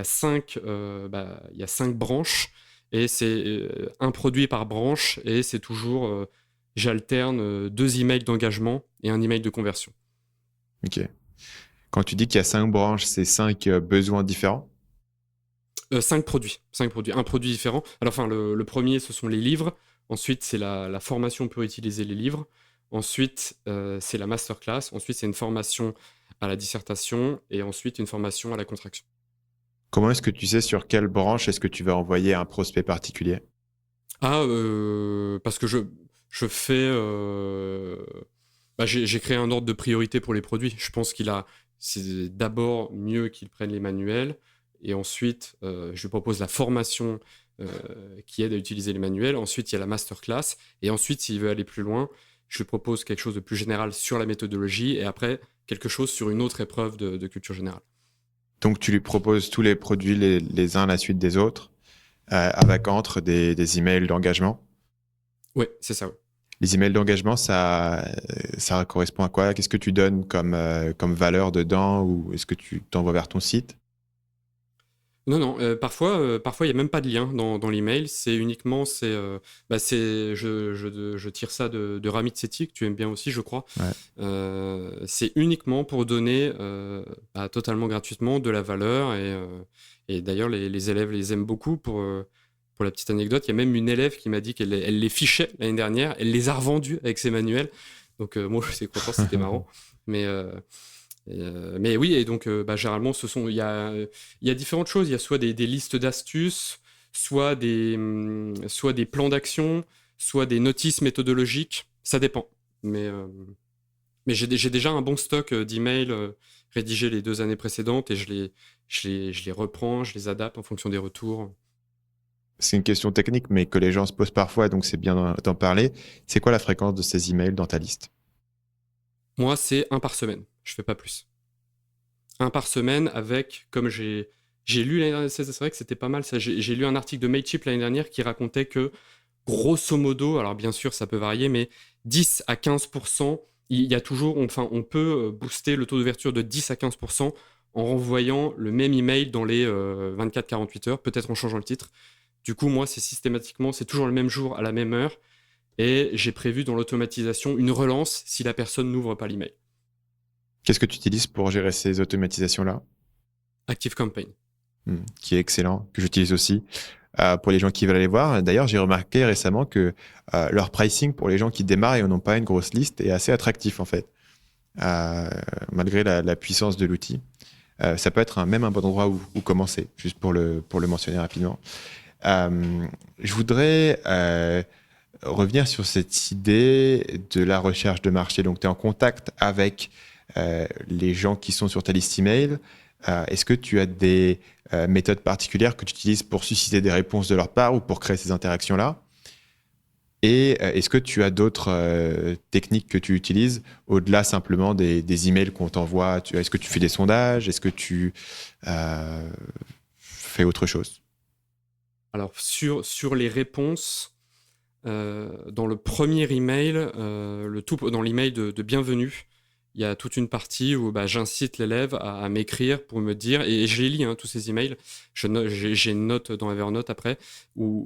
5 branches et c'est un produit par branche et c'est toujours, j'alterne 2 emails d'engagement et un email de conversion. Ok. Quand tu dis qu'il y a 5 branches, c'est 5 besoins différents? 5 produits. Un produit différent. Alors, enfin, le premier, ce sont les livres. Ensuite, c'est la formation pour utiliser les livres. Ensuite, c'est la masterclass. Ensuite, c'est une formation à la dissertation. Et ensuite, une formation à la contraction. Comment est-ce que tu sais sur quelle branche est-ce que tu vas envoyer un prospect particulier? Parce que je fais... j'ai créé un ordre de priorité pour les produits. Je pense c'est d'abord mieux qu'ils prennent les manuels. Et ensuite, je lui propose la formation qui aide à utiliser les manuels. Ensuite, il y a la masterclass. Et ensuite, s'il veut aller plus loin, je lui propose quelque chose de plus général sur la méthodologie. Et après, quelque chose sur une autre épreuve de culture générale. Donc, tu lui proposes tous les produits les uns à la suite des autres, avec entre des emails d'engagement? Oui, c'est ça. Ouais. Les emails d'engagement, ça correspond à quoi? Qu'est-ce que tu donnes comme valeur dedans, ou est-ce que tu t'envoies vers ton site? Non. Parfois, il n'y a même pas de lien dans l'email. C'est uniquement, je tire ça de Ramit Sethi, que tu aimes bien aussi, je crois. Ouais. C'est uniquement pour donner totalement gratuitement de la valeur. Et d'ailleurs, les élèves les aiment beaucoup. Pour la petite anecdote, il y a même une élève qui m'a dit qu'elle les fichait l'année dernière. Elle les a revendus avec ses manuels. Donc, moi, je suis content, c'était marrant. Mais oui, et donc généralement, il y a différentes choses. Il y a soit des listes d'astuces, soit des plans d'action, soit des notices méthodologiques. Ça dépend. Mais j'ai déjà un bon stock d'emails rédigés les 2 années précédentes et je les reprends, je les adapte en fonction des retours. C'est une question technique, mais que les gens se posent parfois, donc c'est bien d'en parler. C'est quoi la fréquence de ces emails dans ta liste? Moi, c'est 1 par semaine. Je fais pas plus. 1 par semaine avec, comme j'ai lu l'année dernière, c'est vrai que c'était pas mal ça. J'ai lu un article de Mailchimp l'année dernière qui racontait que, grosso modo, alors bien sûr, ça peut varier, mais 10 à 15%, il y a toujours, on peut booster le taux d'ouverture de 10 à 15% en renvoyant le même email dans les 24-48 heures, peut-être en changeant le titre. Du coup, moi, c'est toujours le même jour à la même heure. Et j'ai prévu dans l'automatisation une relance si la personne n'ouvre pas l'email. Qu'est-ce que tu utilises pour gérer ces automatisations-là? ActiveCampaign. Qui est excellent, que j'utilise aussi pour les gens qui veulent aller voir. D'ailleurs, j'ai remarqué récemment que leur pricing pour les gens qui démarrent et n'ont pas une grosse liste est assez attractif en fait, malgré la puissance de l'outil. Ça peut être même un bon endroit où commencer, juste pour le mentionner rapidement. Je voudrais revenir sur cette idée de la recherche de marché. Donc, tu es en contact avec les gens qui sont sur ta liste email. Est-ce que tu as des méthodes particulières que tu utilises pour susciter des réponses de leur part ou pour créer ces interactions-là? Et est-ce que tu as d'autres techniques que tu utilises au-delà simplement des emails qu'on t'envoie? Est-ce que tu fais des sondages? Est-ce que tu fais autre chose? Alors, sur les réponses, dans le premier email, dans l'email de bienvenue, il y a toute une partie où j'incite l'élève à m'écrire pour me dire, et je les lis, tous ces emails, j'ai une note dans Evernote après,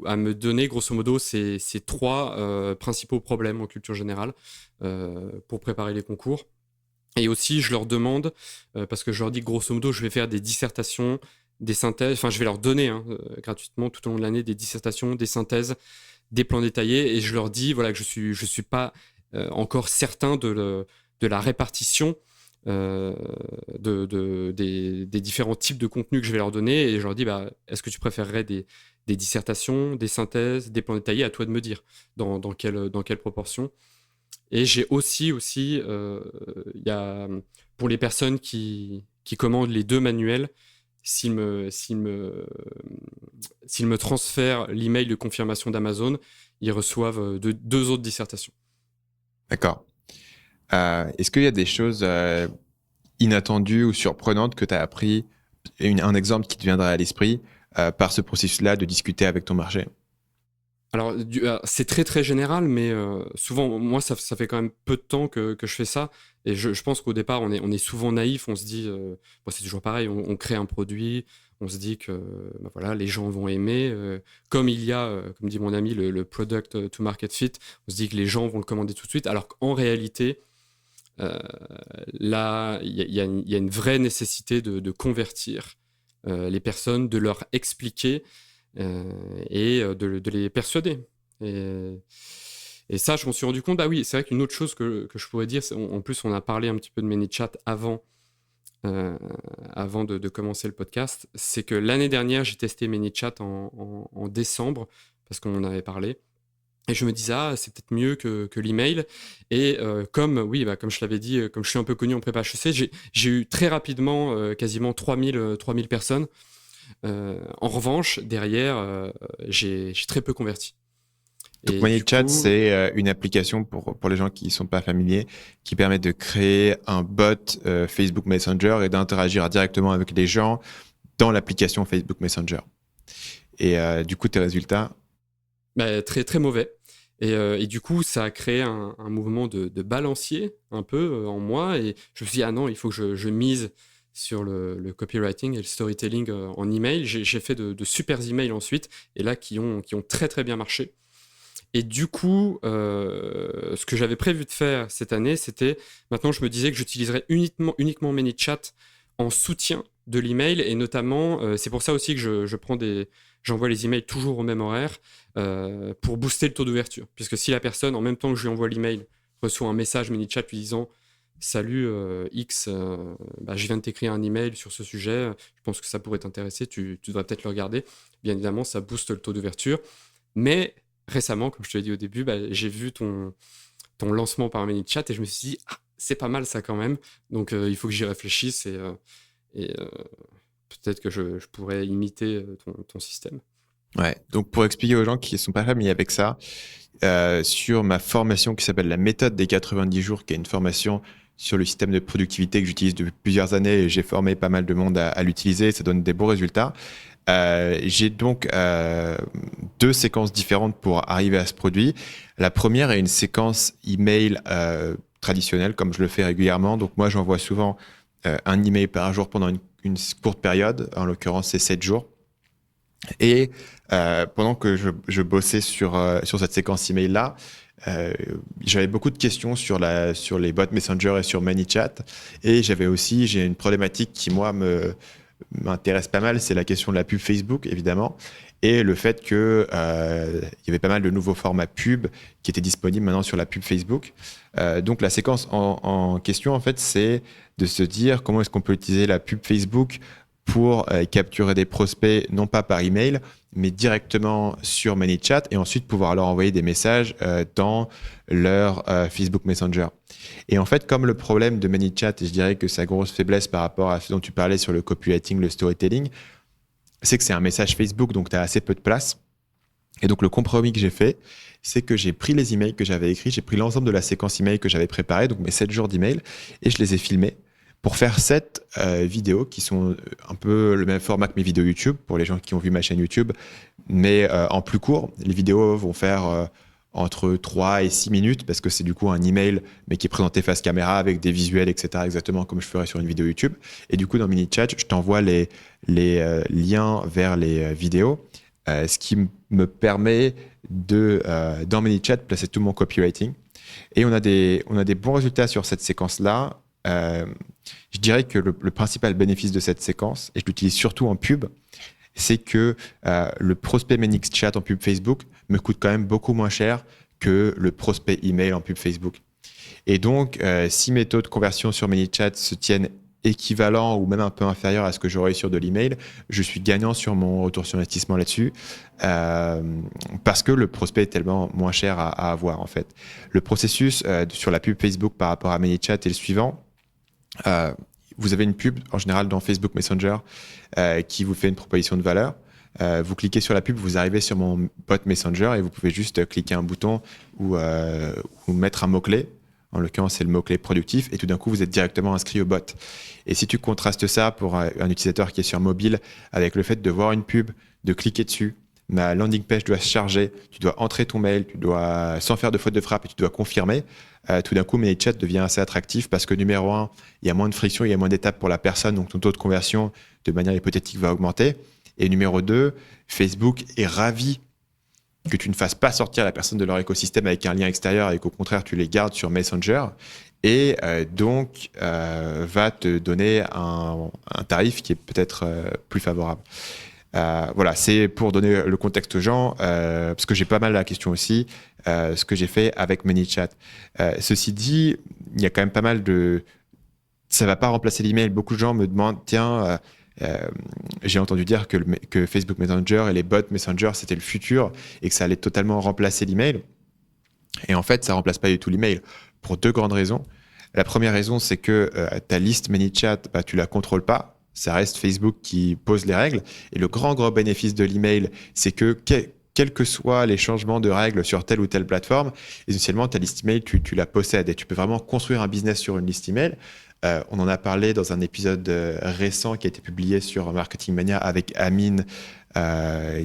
à me donner grosso modo ces 3 principaux problèmes en culture générale pour préparer les concours. Et aussi, je leur demande, parce que je leur dis grosso modo, je vais faire des dissertations des synthèses, enfin je vais leur donner gratuitement tout au long de l'année des dissertations, des synthèses, des plans détaillés, et je leur dis voilà, que je suis pas encore certain de la répartition des différents types de contenus que je vais leur donner, et je leur dis bah, est-ce que tu préférerais des dissertations, des synthèses, des plans détaillés, à toi de me dire dans quelle proportion. Et j'ai aussi y a, pour les personnes qui commandent les 2 manuels, s'ils me transfèrent l'email de confirmation d'Amazon, ils reçoivent 2 autres dissertations. D'accord. Est-ce qu'il y a des choses inattendues ou surprenantes que tu as appris, un exemple qui te viendrait à l'esprit par ce processus-là de discuter avec ton marché? Alors, c'est très très général, mais souvent, moi, ça fait quand même peu de temps que je fais ça. Et je pense qu'au départ, on est souvent naïf. On se dit, c'est toujours pareil, on crée un produit, on se dit que bah, voilà, les gens vont aimer. Comme il y a, comme dit mon ami, le product to market fit, on se dit que les gens vont le commander tout de suite. Alors qu'en réalité, là, il y a une vraie nécessité de convertir les personnes, de leur expliquer et de les persuader. Et ça, je m'en suis rendu compte. Bah oui, c'est vrai qu'une autre chose que je pourrais dire, en plus, on a parlé un petit peu de ManyChat avant de commencer le podcast, c'est que l'année dernière, j'ai testé ManyChat en décembre, parce qu'on en avait parlé. Et je me disais, c'est peut-être mieux que l'email. Et comme je l'avais dit, comme je suis un peu connu en prépa HEC, j'ai eu très rapidement quasiment 3000 personnes. En revanche, derrière, j'ai très peu converti. Donc, ManyChat, c'est une application pour les gens qui ne sont pas familiers, qui permet de créer un bot Facebook Messenger et d'interagir directement avec les gens dans l'application Facebook Messenger. Et du coup, tes résultats? Très, très mauvais. Et du coup, ça a créé un mouvement de balancier un peu en moi. Et je me suis dit, non, il faut que je mise sur le copywriting et le storytelling en email. J'ai fait de super emails ensuite, et là, qui ont très, très bien marché. Et du coup, ce que j'avais prévu de faire cette année, c'était, maintenant, je me disais que j'utiliserais uniquement ManyChat en soutien de l'email, et notamment, c'est pour ça aussi que j'envoie les emails toujours au même horaire, pour booster le taux d'ouverture. Puisque si la personne, en même temps que je lui envoie l'email, reçoit un message ManyChat lui disant « Salut X, je viens de t'écrire un email sur ce sujet, je pense que ça pourrait t'intéresser, tu devrais peut-être le regarder », bien évidemment, ça booste le taux d'ouverture. Mais récemment, comme je te l'ai dit au début, j'ai vu ton lancement par ManyChat et je me suis dit, c'est pas mal ça quand même. Donc il faut que j'y réfléchisse, et peut-être que je pourrais imiter ton système. Ouais, donc pour expliquer aux gens qui ne sont pas familiers avec ça, sur ma formation qui s'appelle la méthode des 90 jours, qui est une formation sur le système de productivité que j'utilise depuis plusieurs années, et j'ai formé pas mal de monde à l'utiliser, ça donne des bons résultats. J'ai donc 2 séquences différentes pour arriver à ce produit. La première est une séquence email traditionnelle, comme je le fais régulièrement. Donc moi, j'envoie souvent un email par jour pendant une courte période. En l'occurrence, c'est 7 jours. Et pendant que je bossais sur cette séquence email-là, j'avais beaucoup de questions sur les bots Messenger et sur ManyChat. Et j'ai une problématique qui, moi, m'intéresse pas mal, c'est la question de la pub Facebook, évidemment, et le fait que il y avait pas mal de nouveaux formats pub qui étaient disponibles maintenant sur la pub Facebook. Donc la séquence en question, en fait, c'est de se dire comment est-ce qu'on peut utiliser la pub Facebook pour capturer des prospects, non pas par email, mais directement sur ManyChat, et ensuite pouvoir leur envoyer des messages dans leur Facebook Messenger. Et en fait, comme le problème de ManyChat, et je dirais que sa grosse faiblesse par rapport à ce dont tu parlais sur le copywriting, le storytelling, c'est que c'est un message Facebook, donc tu as assez peu de place. Et donc le compromis que j'ai fait, c'est que j'ai pris les emails que j'avais écrits, j'ai pris l'ensemble de la séquence email que j'avais préparée, donc mes 7 jours d'email, et je les ai filmés pour faire 7 vidéos qui sont un peu le même format que mes vidéos YouTube, pour les gens qui ont vu ma chaîne YouTube, mais en plus court. Les vidéos vont faire entre 3 et 6 minutes, parce que c'est du coup un email, mais qui est présenté face caméra avec des visuels, etc., exactement comme je ferais sur une vidéo YouTube. Et du coup, dans ManyChat, je t'envoie les liens vers les vidéos, ce qui me permet dans ManyChat, placer tout mon copywriting. Et on a des bons résultats sur cette séquence-là. je dirais que le principal bénéfice de cette séquence, et je l'utilise surtout en pub, c'est que le prospect ManyChat en pub Facebook me coûte quand même beaucoup moins cher que le prospect email en pub Facebook. Et donc, si mes taux de conversion sur ManyChat se tiennent équivalents ou même un peu inférieurs à ce que j'aurais sur de l'email, je suis gagnant sur mon retour sur investissement là-dessus parce que le prospect est tellement moins cher à avoir en fait. Le processus sur la pub Facebook par rapport à ManyChat est le suivant. Vous avez une pub en général dans Facebook Messenger qui vous fait une proposition de valeur. Vous cliquez sur la pub, vous arrivez sur mon bot Messenger et vous pouvez juste cliquer un bouton ou mettre un mot-clé. En l'occurrence, c'est le mot-clé productif et tout d'un coup, vous êtes directement inscrit au bot. Et si tu contrastes ça pour un utilisateur qui est sur mobile avec le fait de voir une pub, de cliquer dessus, ma landing page doit se charger, tu dois entrer ton mail, tu dois, sans faire de faute de frappe, et tu dois confirmer. Tout d'un coup, ManyChat devient assez attractif parce que numéro 1, il y a moins de friction, il y a moins d'étapes pour la personne, donc ton taux de conversion de manière hypothétique va augmenter. Et numéro 2, Facebook est ravi que tu ne fasses pas sortir la personne de leur écosystème avec un lien extérieur et qu'au contraire, tu les gardes sur Messenger et donc va te donner un tarif qui est peut-être plus favorable. Voilà, c'est pour donner le contexte aux gens, parce que j'ai pas mal la question aussi, ce que j'ai fait avec ManyChat. Ceci dit, il y a quand même pas mal de... Ça va pas remplacer l'email. Beaucoup de gens me demandent, tiens... j'ai entendu dire que Facebook Messenger et les bots Messenger c'était le futur et que ça allait totalement remplacer l'email. Et en fait, ça remplace pas du tout l'email pour 2 grandes raisons. La première raison, c'est que ta liste ManyChat, tu la contrôles pas. Ça reste Facebook qui pose les règles. Et le grand bénéfice de l'email, c'est que quels que soient les changements de règles sur telle ou telle plateforme, essentiellement, ta liste email, tu la possèdes et tu peux vraiment construire un business sur une liste email. On en a parlé dans un épisode récent qui a été publié sur Marketing Mania avec Amine,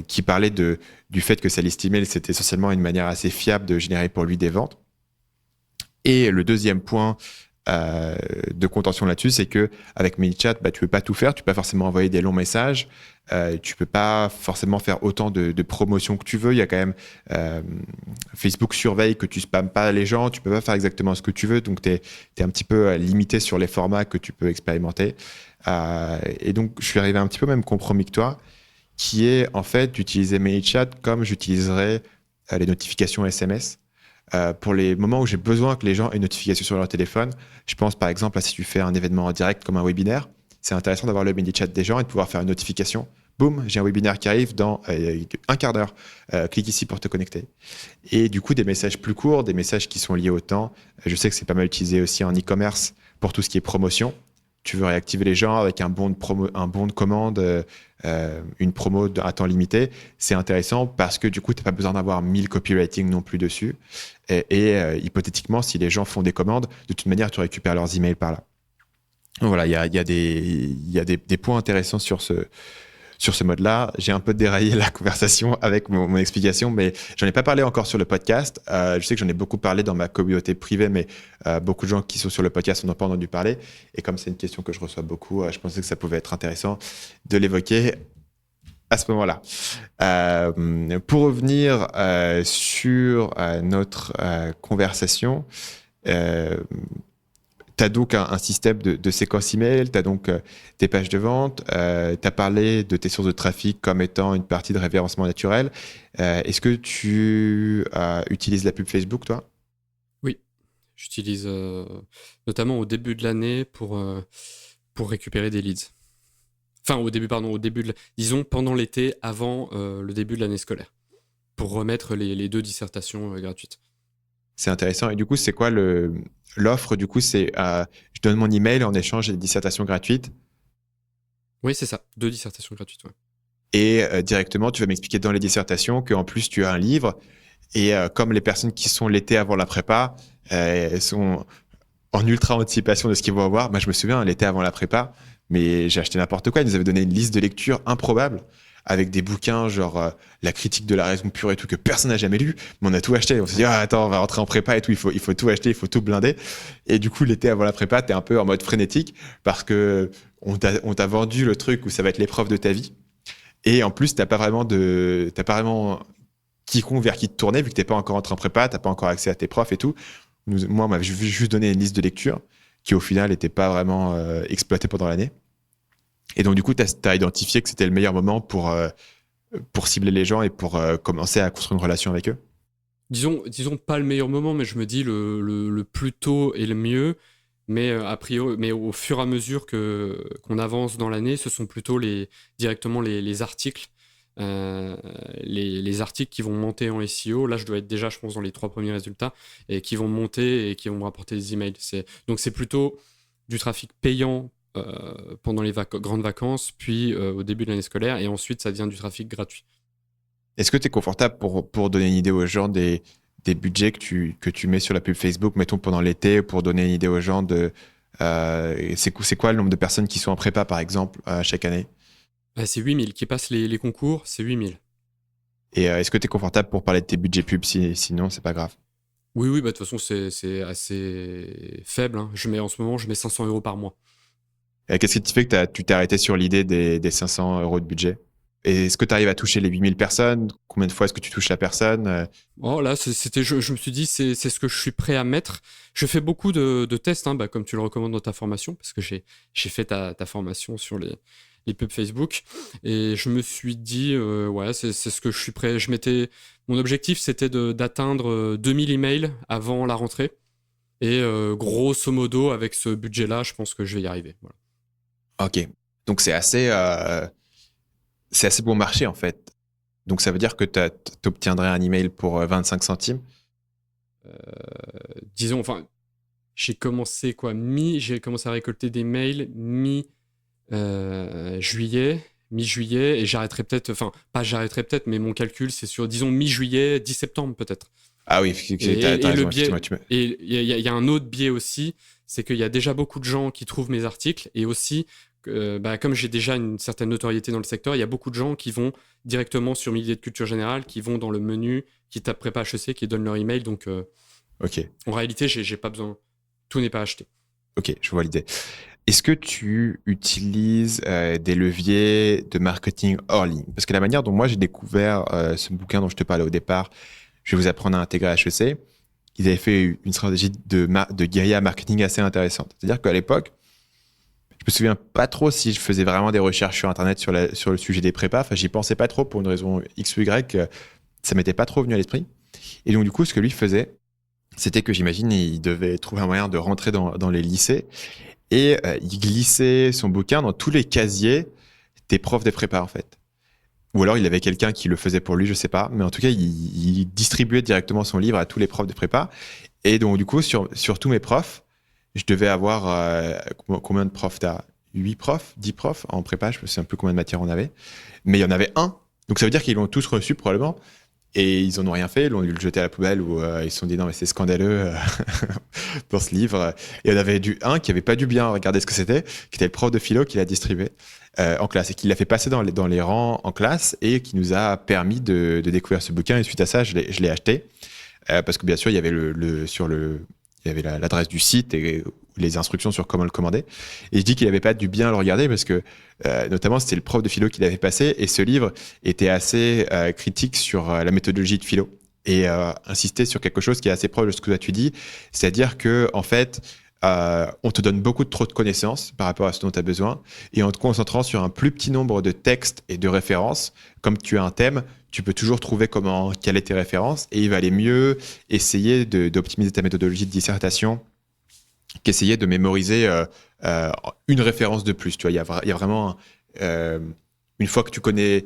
qui parlait du fait que sa liste email, c'était essentiellement une manière assez fiable de générer pour lui des ventes. Et le deuxième point de contention là-dessus, c'est que avec ManyChat, tu peux pas tout faire, tu peux pas forcément envoyer des longs messages, tu peux pas forcément faire autant de promotions que tu veux. Il y a quand même Facebook surveille que tu spammes pas les gens, tu peux pas faire exactement ce que tu veux, donc tu es un petit peu limité sur les formats que tu peux expérimenter. Et donc je suis arrivé à un petit peu même compromis que toi, qui est en fait d'utiliser ManyChat comme j'utiliserais les notifications SMS. Pour les moments où j'ai besoin que les gens aient une notification sur leur téléphone. Je pense par exemple à si tu fais un événement en direct comme un webinaire, c'est intéressant d'avoir le ManyChat des gens et de pouvoir faire une notification. Boum, j'ai un webinaire qui arrive dans un quart d'heure. Clique ici pour te connecter. Et du coup, des messages plus courts, des messages qui sont liés au temps. Je sais que c'est pas mal utilisé aussi en e-commerce pour tout ce qui est promotion. Tu veux réactiver les gens avec un bon de commande, une promo à temps limité, c'est intéressant parce que du coup, tu n'as pas besoin d'avoir 1000 copywriting non plus dessus. Et hypothétiquement, si les gens font des commandes, de toute manière, tu récupères leurs emails par là. Donc voilà, il y a des points intéressants sur ce mode-là. J'ai un peu déraillé la conversation avec mon explication, mais j'en ai pas parlé encore sur le podcast. Je sais que j'en ai beaucoup parlé dans ma communauté privée, mais beaucoup de gens qui sont sur le podcast n'en ont pas entendu parler. Et comme c'est une question que je reçois beaucoup, je pensais que ça pouvait être intéressant de l'évoquer à ce moment-là. Pour revenir sur notre conversation, tu as donc un système de séquence email, tu as donc tes pages de vente, tu as parlé de tes sources de trafic comme étant une partie de référencement naturel. Est-ce que tu utilises la pub Facebook, toi? Oui, j'utilise notamment au début de l'année pour récupérer des leads. Enfin, au début disons pendant l'été, avant le début de l'année scolaire, pour remettre les 2 dissertations gratuites. C'est intéressant. Et du coup, c'est quoi l'offre? Du coup, c'est je donne mon email en échange des dissertations gratuites. Oui, c'est ça. 2 dissertations gratuites, ouais. Et directement, tu vas m'expliquer dans les dissertations qu'en plus, tu as un livre. Et comme les personnes qui sont l'été avant la prépa sont en ultra anticipation de ce qu'ils vont avoir, moi, je me souviens, l'été avant la prépa, mais j'ai acheté n'importe quoi. Ils nous avaient donné une liste de lecture improbable avec des bouquins genre La critique de la raison pure et tout que personne n'a jamais lu, mais on a tout acheté. On s'est dit attends, on va rentrer en prépa et tout, il faut tout acheter, il faut tout blinder. Et du coup, l'été avant la prépa, t'es un peu en mode frénétique parce que on t'a vendu le truc où ça va être l'épreuve de ta vie. Et en plus, t'as pas vraiment quiconque vers qui te tourner vu que t'es pas encore entré en prépa, t'as pas encore accès à tes profs et tout. Moi, on m'a juste donné une liste de lecture. qui au final n'étaient pas vraiment exploités pendant l'année. Et donc, du coup, tu as identifié que c'était le meilleur moment pour cibler les gens et pour commencer à construire une relation avec eux. Disons pas le meilleur moment, mais je me dis le plus tôt est le mieux. Mais a priori, mais au fur et à mesure qu'on avance dans l'année, ce sont plutôt directement les articles, les articles qui vont monter en SEO. Là, je dois être déjà, je pense, dans les 3 premiers résultats et qui vont monter et qui vont me rapporter des emails. Donc, c'est plutôt du trafic payant pendant les grandes vacances, puis au début de l'année scolaire, et ensuite, ça devient du trafic gratuit. Est-ce que tu es confortable pour donner une idée aux gens des budgets que tu mets sur la pub Facebook, mettons pendant l'été, pour donner une idée aux gens de c'est quoi le nombre de personnes qui sont en prépa, par exemple, chaque année? C'est 8000 qui passent les concours, c'est 8000. Et est-ce que tu es confortable pour parler de tes budgets pubs, sinon c'est pas grave? Oui, bah, de toute façon, c'est assez faible, hein. En ce moment, je mets 500 € par mois. Et qu'est-ce qui te fait que tu t'es arrêté sur l'idée des 500 € de budget? Et est-ce que tu arrives à toucher les 8000 personnes? Combien de fois est-ce que tu touches la personne? Oh là, je me suis dit, c'est ce que je suis prêt à mettre. Je fais beaucoup de tests, hein, bah, comme tu le recommandes dans ta formation, parce que j'ai fait ta formation sur les pubs Facebook. Et je me suis dit, ouais, c'est ce que je suis prêt. Mon objectif, c'était d'atteindre 2000 emails avant la rentrée. Et grosso modo, avec ce budget-là, je pense que je vais y arriver. Voilà. Ok. Donc c'est assez bon marché, en fait. Donc ça veut dire que tu obtiendrais un email pour 25 centimes? Disons, enfin, j'ai commencé à récolter des mails mi-juillet, et j'arrêterai peut-être, enfin, pas j'arrêterai peut-être, mais mon calcul, c'est sur, disons, mi-juillet, 10 septembre peut-être. Ah oui, t'as raison, le biais, effectivement, et il y a un autre biais aussi, c'est qu'il y a déjà beaucoup de gens qui trouvent mes articles, et aussi, comme j'ai déjà une certaine notoriété dans le secteur, il y a beaucoup de gens qui vont directement sur Milliers de culture générale, qui vont dans le menu, qui tapent prépa HEC, qui donnent leur email. Donc, ok. En réalité, j'ai pas besoin. Tout n'est pas acheté. Ok, je vois l'idée. Est-ce que tu utilises des leviers de marketing hors ligne? Parce que la manière dont moi j'ai découvert ce bouquin dont je te parlais au départ, Je vais vous apprendre à intégrer HEC, ils avaient fait une stratégie de guérilla marketing assez intéressante. C'est-à-dire qu'à l'époque, je me souviens pas trop si je faisais vraiment des recherches sur Internet sur le sujet des prépas. Enfin, j'y pensais pas trop pour une raison X ou Y. Ça m'était pas trop venu à l'esprit. Et donc, du coup, ce que lui faisait, c'était que j'imagine, il devait trouver un moyen de rentrer dans les lycées et il glissait son bouquin dans tous les casiers des profs des prépas, en fait. Ou alors, il avait quelqu'un qui le faisait pour lui, je sais pas. Mais en tout cas, il distribuait directement son livre à tous les profs de prépa. Et donc, du coup, sur tous mes profs, je devais avoir combien de profs t'as 8 profs, 10 profs en prépa, je me souviens plus combien de matières on avait. Mais il y en avait un. Donc ça veut dire qu'ils l'ont tous reçu probablement. Et ils en ont rien fait, ils l'ont dû le jeter à la poubelle ou ils se sont dit non mais c'est scandaleux dans ce livre. Et il y en avait un qui avait pas dû bien regarder ce que c'était, qui était le prof de philo qui l'a distribué en classe et qui l'a fait passer dans les rangs en classe et qui nous a permis de découvrir ce bouquin. Et suite à ça, je l'ai acheté parce que bien sûr il y avait il y avait l'adresse du site et les instructions sur comment le commander. Et je dis qu'il n'avait pas dû bien le regarder parce que, notamment, c'était le prof de philo qui l'avait passé et ce livre était assez critique sur la méthodologie de philo et insistait sur quelque chose qui est assez proche de ce que toi tu dis, c'est-à-dire que en fait, on te donne beaucoup trop de connaissances par rapport à ce dont tu as besoin et en te concentrant sur un plus petit nombre de textes et de références, comme tu as un thème, tu peux toujours trouver comment caler tes références et il va aller mieux essayer d'optimiser ta méthodologie de dissertation qu'essayer de mémoriser une référence de plus. Tu vois, il y a vraiment une fois que tu connais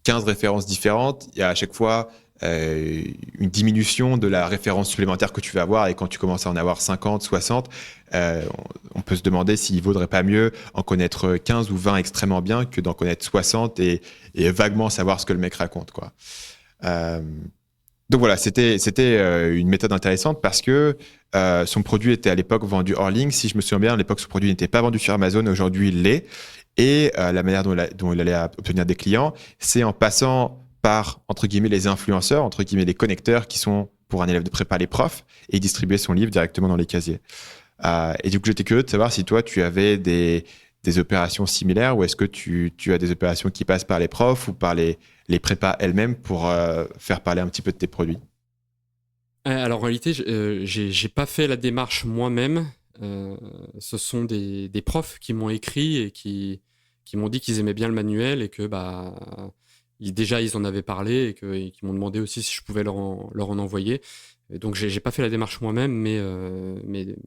15 références différentes, il y a à chaque fois une diminution de la référence supplémentaire que tu vas avoir et quand tu commences à en avoir 50, 60, on peut se demander s'il vaudrait pas mieux en connaître 15 ou 20 extrêmement bien que d'en connaître 60 et vaguement savoir ce que le mec raconte, quoi. Donc voilà, c'était une méthode intéressante parce que son produit était à l'époque vendu hors ligne. Si je me souviens bien, à l'époque, son produit n'était pas vendu sur Amazon. Aujourd'hui, il l'est. Et la manière dont il allait obtenir des clients, c'est en passant par, entre guillemets, les influenceurs, entre guillemets, les connecteurs qui sont, pour un élève de prépa, les profs, et distribuer son livre directement dans les casiers. Et du coup, j'étais curieux de savoir si toi, tu avais des opérations similaires ou est-ce que tu as des opérations qui passent par les profs ou par les prépas elles-mêmes pour faire parler un petit peu de tes produits? Alors en réalité, j'ai pas fait la démarche moi-même. ce sont des profs qui m'ont écrit et qui m'ont dit qu'ils aimaient bien le manuel et que déjà ils en avaient parlé et qu'ils m'ont demandé aussi si je pouvais leur en envoyer. Et donc j'ai pas fait la démarche moi-même, mais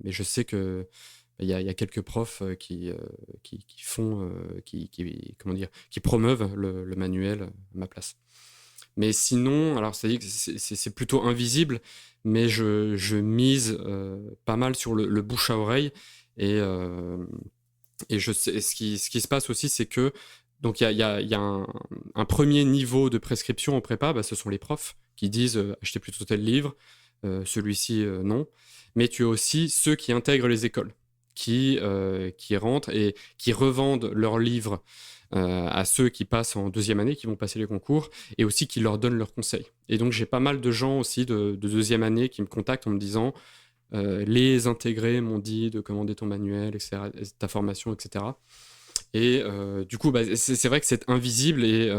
je sais que il y a quelques profs qui font, comment dire, qui promeuvent le manuel à ma place. Mais sinon, alors c'est plutôt invisible, mais je mise pas mal sur le bouche à oreille et je sais ce qui se passe aussi, c'est que donc il y a un premier niveau de prescription en prépa, ce sont les profs qui disent achetez plutôt tel livre, celui-ci non. Mais tu as aussi ceux qui intègrent les écoles, qui rentrent et qui revendent leurs livres à ceux qui passent en deuxième année, qui vont passer les concours, et aussi qui leur donnent leurs conseils. Et donc j'ai pas mal de gens aussi de deuxième année qui me contactent en me disant les intégrés m'ont dit de commander ton manuel, etc., ta formation, etc. Et du coup, c'est vrai que c'est invisible et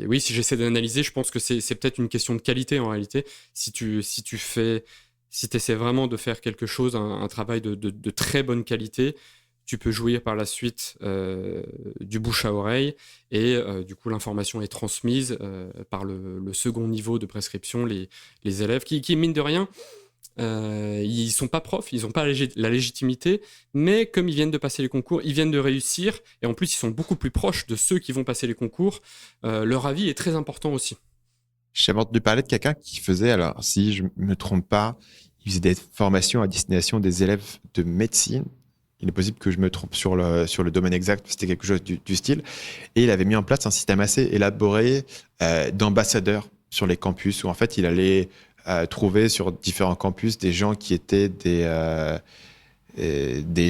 oui, si j'essaie d'analyser, je pense que c'est peut-être une question de qualité en réalité. Si tu essaies vraiment de faire quelque chose, un travail de très bonne qualité, tu peux jouir par la suite du bouche à oreille et du coup l'information est transmise par le second niveau de prescription, les élèves qui mine de rien, ils sont pas profs, ils n'ont pas la légitimité, mais comme ils viennent de passer les concours, ils viennent de réussir et en plus ils sont beaucoup plus proches de ceux qui vont passer les concours, leur avis est très important aussi. J'ai entendu parler de quelqu'un qui faisait, alors si je me trompe pas, il faisait des formations à destination des élèves de médecine. Il est possible que je me trompe sur le domaine exact, c'était quelque chose du style. Et il avait mis en place un système assez élaboré d'ambassadeurs sur les campus, où en fait il allait trouver sur différents campus des gens qui étaient des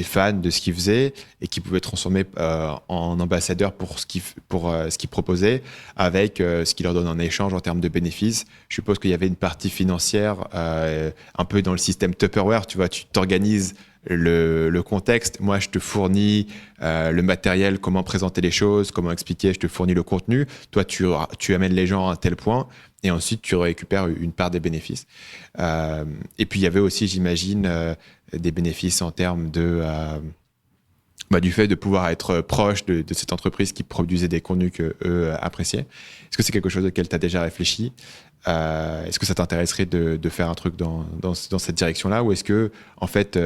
fans de ce qu'il faisait et qui pouvaient transformer en ambassadeurs pour ce qu'il proposait avec ce qu'il leur donne en échange en termes de bénéfices. Je suppose qu'il y avait une partie financière un peu dans le système Tupperware, tu vois, tu t'organises le contexte. Moi, je te fournis le matériel, comment présenter les choses, comment expliquer, je te fournis le contenu. Toi, tu amènes les gens à un tel point et ensuite, tu récupères une part des bénéfices. Et puis, il y avait aussi, j'imagine, des bénéfices en termes du fait de pouvoir être proche de cette entreprise qui produisait des contenus qu'eux appréciaient. Est-ce que c'est quelque chose auquel tu as déjà réfléchi ? Est-ce que ça t'intéresserait de faire un truc dans cette direction-là, ou est-ce que, en fait,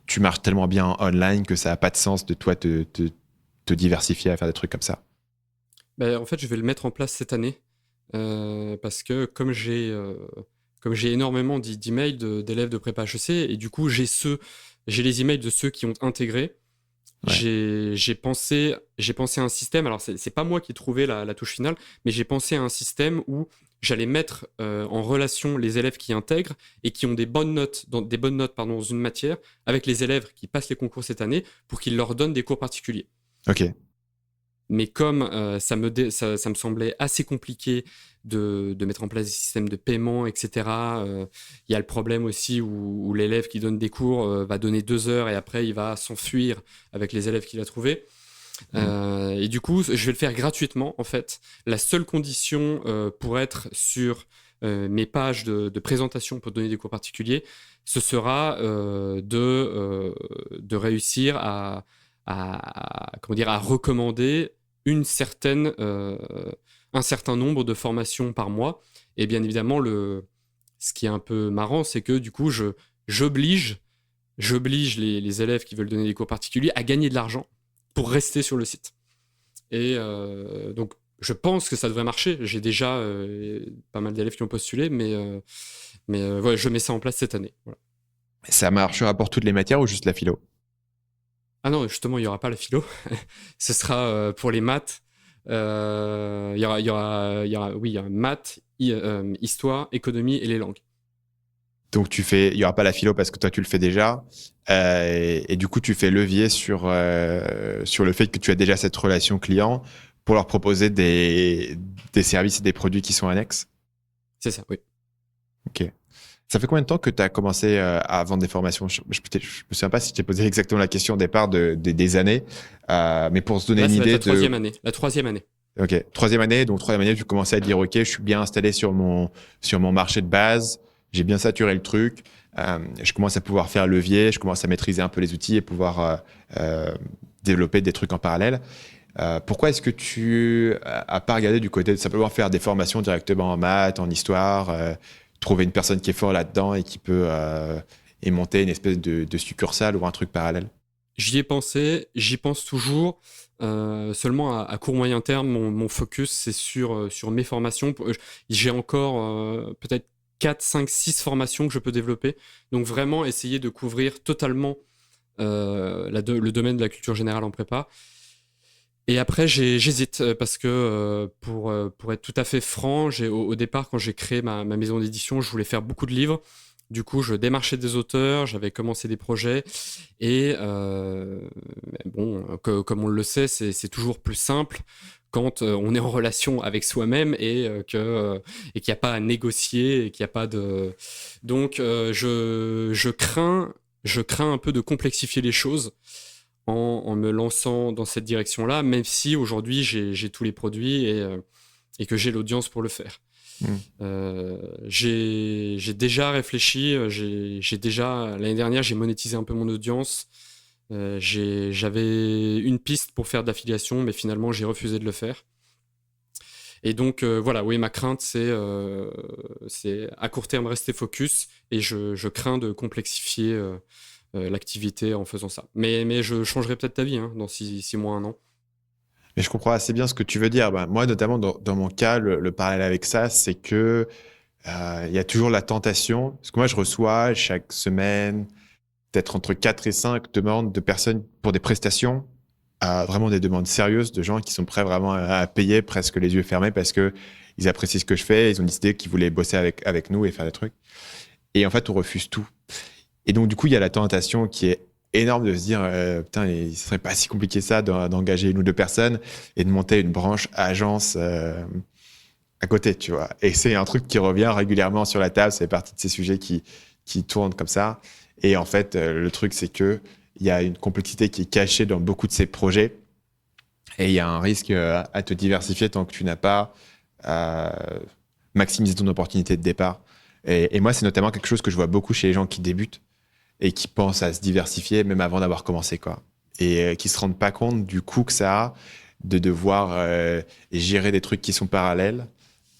tu marches tellement bien en online que ça n'a pas de sens de toi te diversifier à faire des trucs comme ça? En fait, je vais le mettre en place cette année parce que comme j'ai énormément d'emails d'élèves de prépa HEC et du coup j'ai les emails de ceux qui ont intégré. Ouais. J'ai pensé à un système, alors c'est pas moi qui ai trouvé la touche finale, mais j'ai pensé à un système où j'allais mettre en relation les élèves qui intègrent et qui ont des bonnes notes dans une matière avec les élèves qui passent les concours cette année pour qu'ils leur donnent des cours particuliers. Ok. Mais comme ça me semblait assez compliqué de mettre en place des systèmes de paiement, etc. Il y a le problème aussi où l'élève qui donne des cours va donner 2 heures et après il va s'enfuir avec les élèves qu'il a trouvés. Et du coup, je vais le faire gratuitement en fait. La seule condition pour être sur mes pages de présentation pour donner des cours particuliers, ce sera de réussir à recommander un certain nombre de formations par mois. Et bien évidemment, ce qui est un peu marrant, c'est que du coup, j'oblige les élèves qui veulent donner des cours particuliers à gagner de l'argent pour rester sur le site. Et donc, je pense que ça devrait marcher. J'ai déjà pas mal d'élèves qui ont postulé, mais ouais, je mets ça en place cette année. Voilà. Ça marchera pour toutes les matières ou juste la philo? Ah non, justement, il n'y aura pas la philo. Ce sera pour les maths. Il y aura maths, histoire, économie et les langues. Donc, il n'y aura pas la philo parce que toi, tu le fais déjà. Et du coup, tu fais levier sur le fait que tu as déjà cette relation client pour leur proposer des services et des produits qui sont annexes. C'est ça, oui. Ok. Ça fait combien de temps que tu as commencé à vendre des formations? Je me souviens pas si je t'ai posé exactement la question au départ des années, mais pour se donner une idée. La troisième année. Ok, troisième année, tu commençais à dire ok, je suis bien installé sur mon marché de base, j'ai bien saturé le truc, je commence à pouvoir faire levier, je commence à maîtriser un peu les outils et pouvoir développer des trucs en parallèle. Pourquoi est-ce que tu n'as pas regardé du côté de simplement faire des formations directement en maths, en histoire, trouver une personne qui est fort là-dedans et qui peut et monter une espèce de succursale ou un truc parallèle? J'y ai pensé, j'y pense toujours. Seulement à court moyen terme, mon focus, c'est sur mes formations. J'ai encore peut-être 4, 5, 6 formations que je peux développer. Donc vraiment essayer de couvrir totalement le domaine de la culture générale en prépa. Et après, j'hésite parce que pour être tout à fait franc, au départ, quand j'ai créé ma maison d'édition, je voulais faire beaucoup de livres. Du coup, je démarchais des auteurs, j'avais commencé des projets. Et bon, comme on le sait, c'est toujours plus simple quand on est en relation avec soi-même et qu'il n'y a pas à négocier et qu'il n'y a pas de... Donc, je crains un peu de complexifier les choses en me lançant dans cette direction-là, même si aujourd'hui j'ai tous les produits et que j'ai l'audience pour le faire. J'ai déjà réfléchi, l'année dernière j'ai monétisé un peu mon audience. J'avais une piste pour faire d'affiliation, mais finalement j'ai refusé de le faire. Et donc voilà, oui, ma crainte c'est à court terme rester focus et je crains de complexifier l'activité en faisant ça. Mais je changerai peut-être ta vie dans 6 mois, 1 an. Mais je comprends assez bien ce que tu veux dire. Moi, notamment dans mon cas, le parallèle avec ça, c'est que il y a toujours la tentation. Parce que moi, je reçois chaque semaine peut-être entre 4 et 5 demandes de personnes pour des prestations, vraiment des demandes sérieuses de gens qui sont prêts vraiment à payer presque les yeux fermés parce que ils apprécient ce que je fais, ils ont décidé qu'ils voulaient bosser avec nous et faire des trucs. Et en fait, on refuse tout. Et donc, du coup, il y a la tentation qui est énorme de se dire putain, il serait pas si compliqué ça d'engager 1 ou 2 personnes et de monter une branche agence à côté, tu vois. Et c'est un truc qui revient régulièrement sur la table, c'est partie de ces sujets qui tournent comme ça. Et en fait, le truc, c'est que il y a une complexité qui est cachée dans beaucoup de ces projets et il y a un risque à te diversifier tant que tu n'as pas maximisé ton opportunité de départ. Et moi, c'est notamment quelque chose que je vois beaucoup chez les gens qui débutent et qui pensent à se diversifier même avant d'avoir commencé, quoi. Et qui se rendent pas compte du coût que ça a de devoir gérer des trucs qui sont parallèles.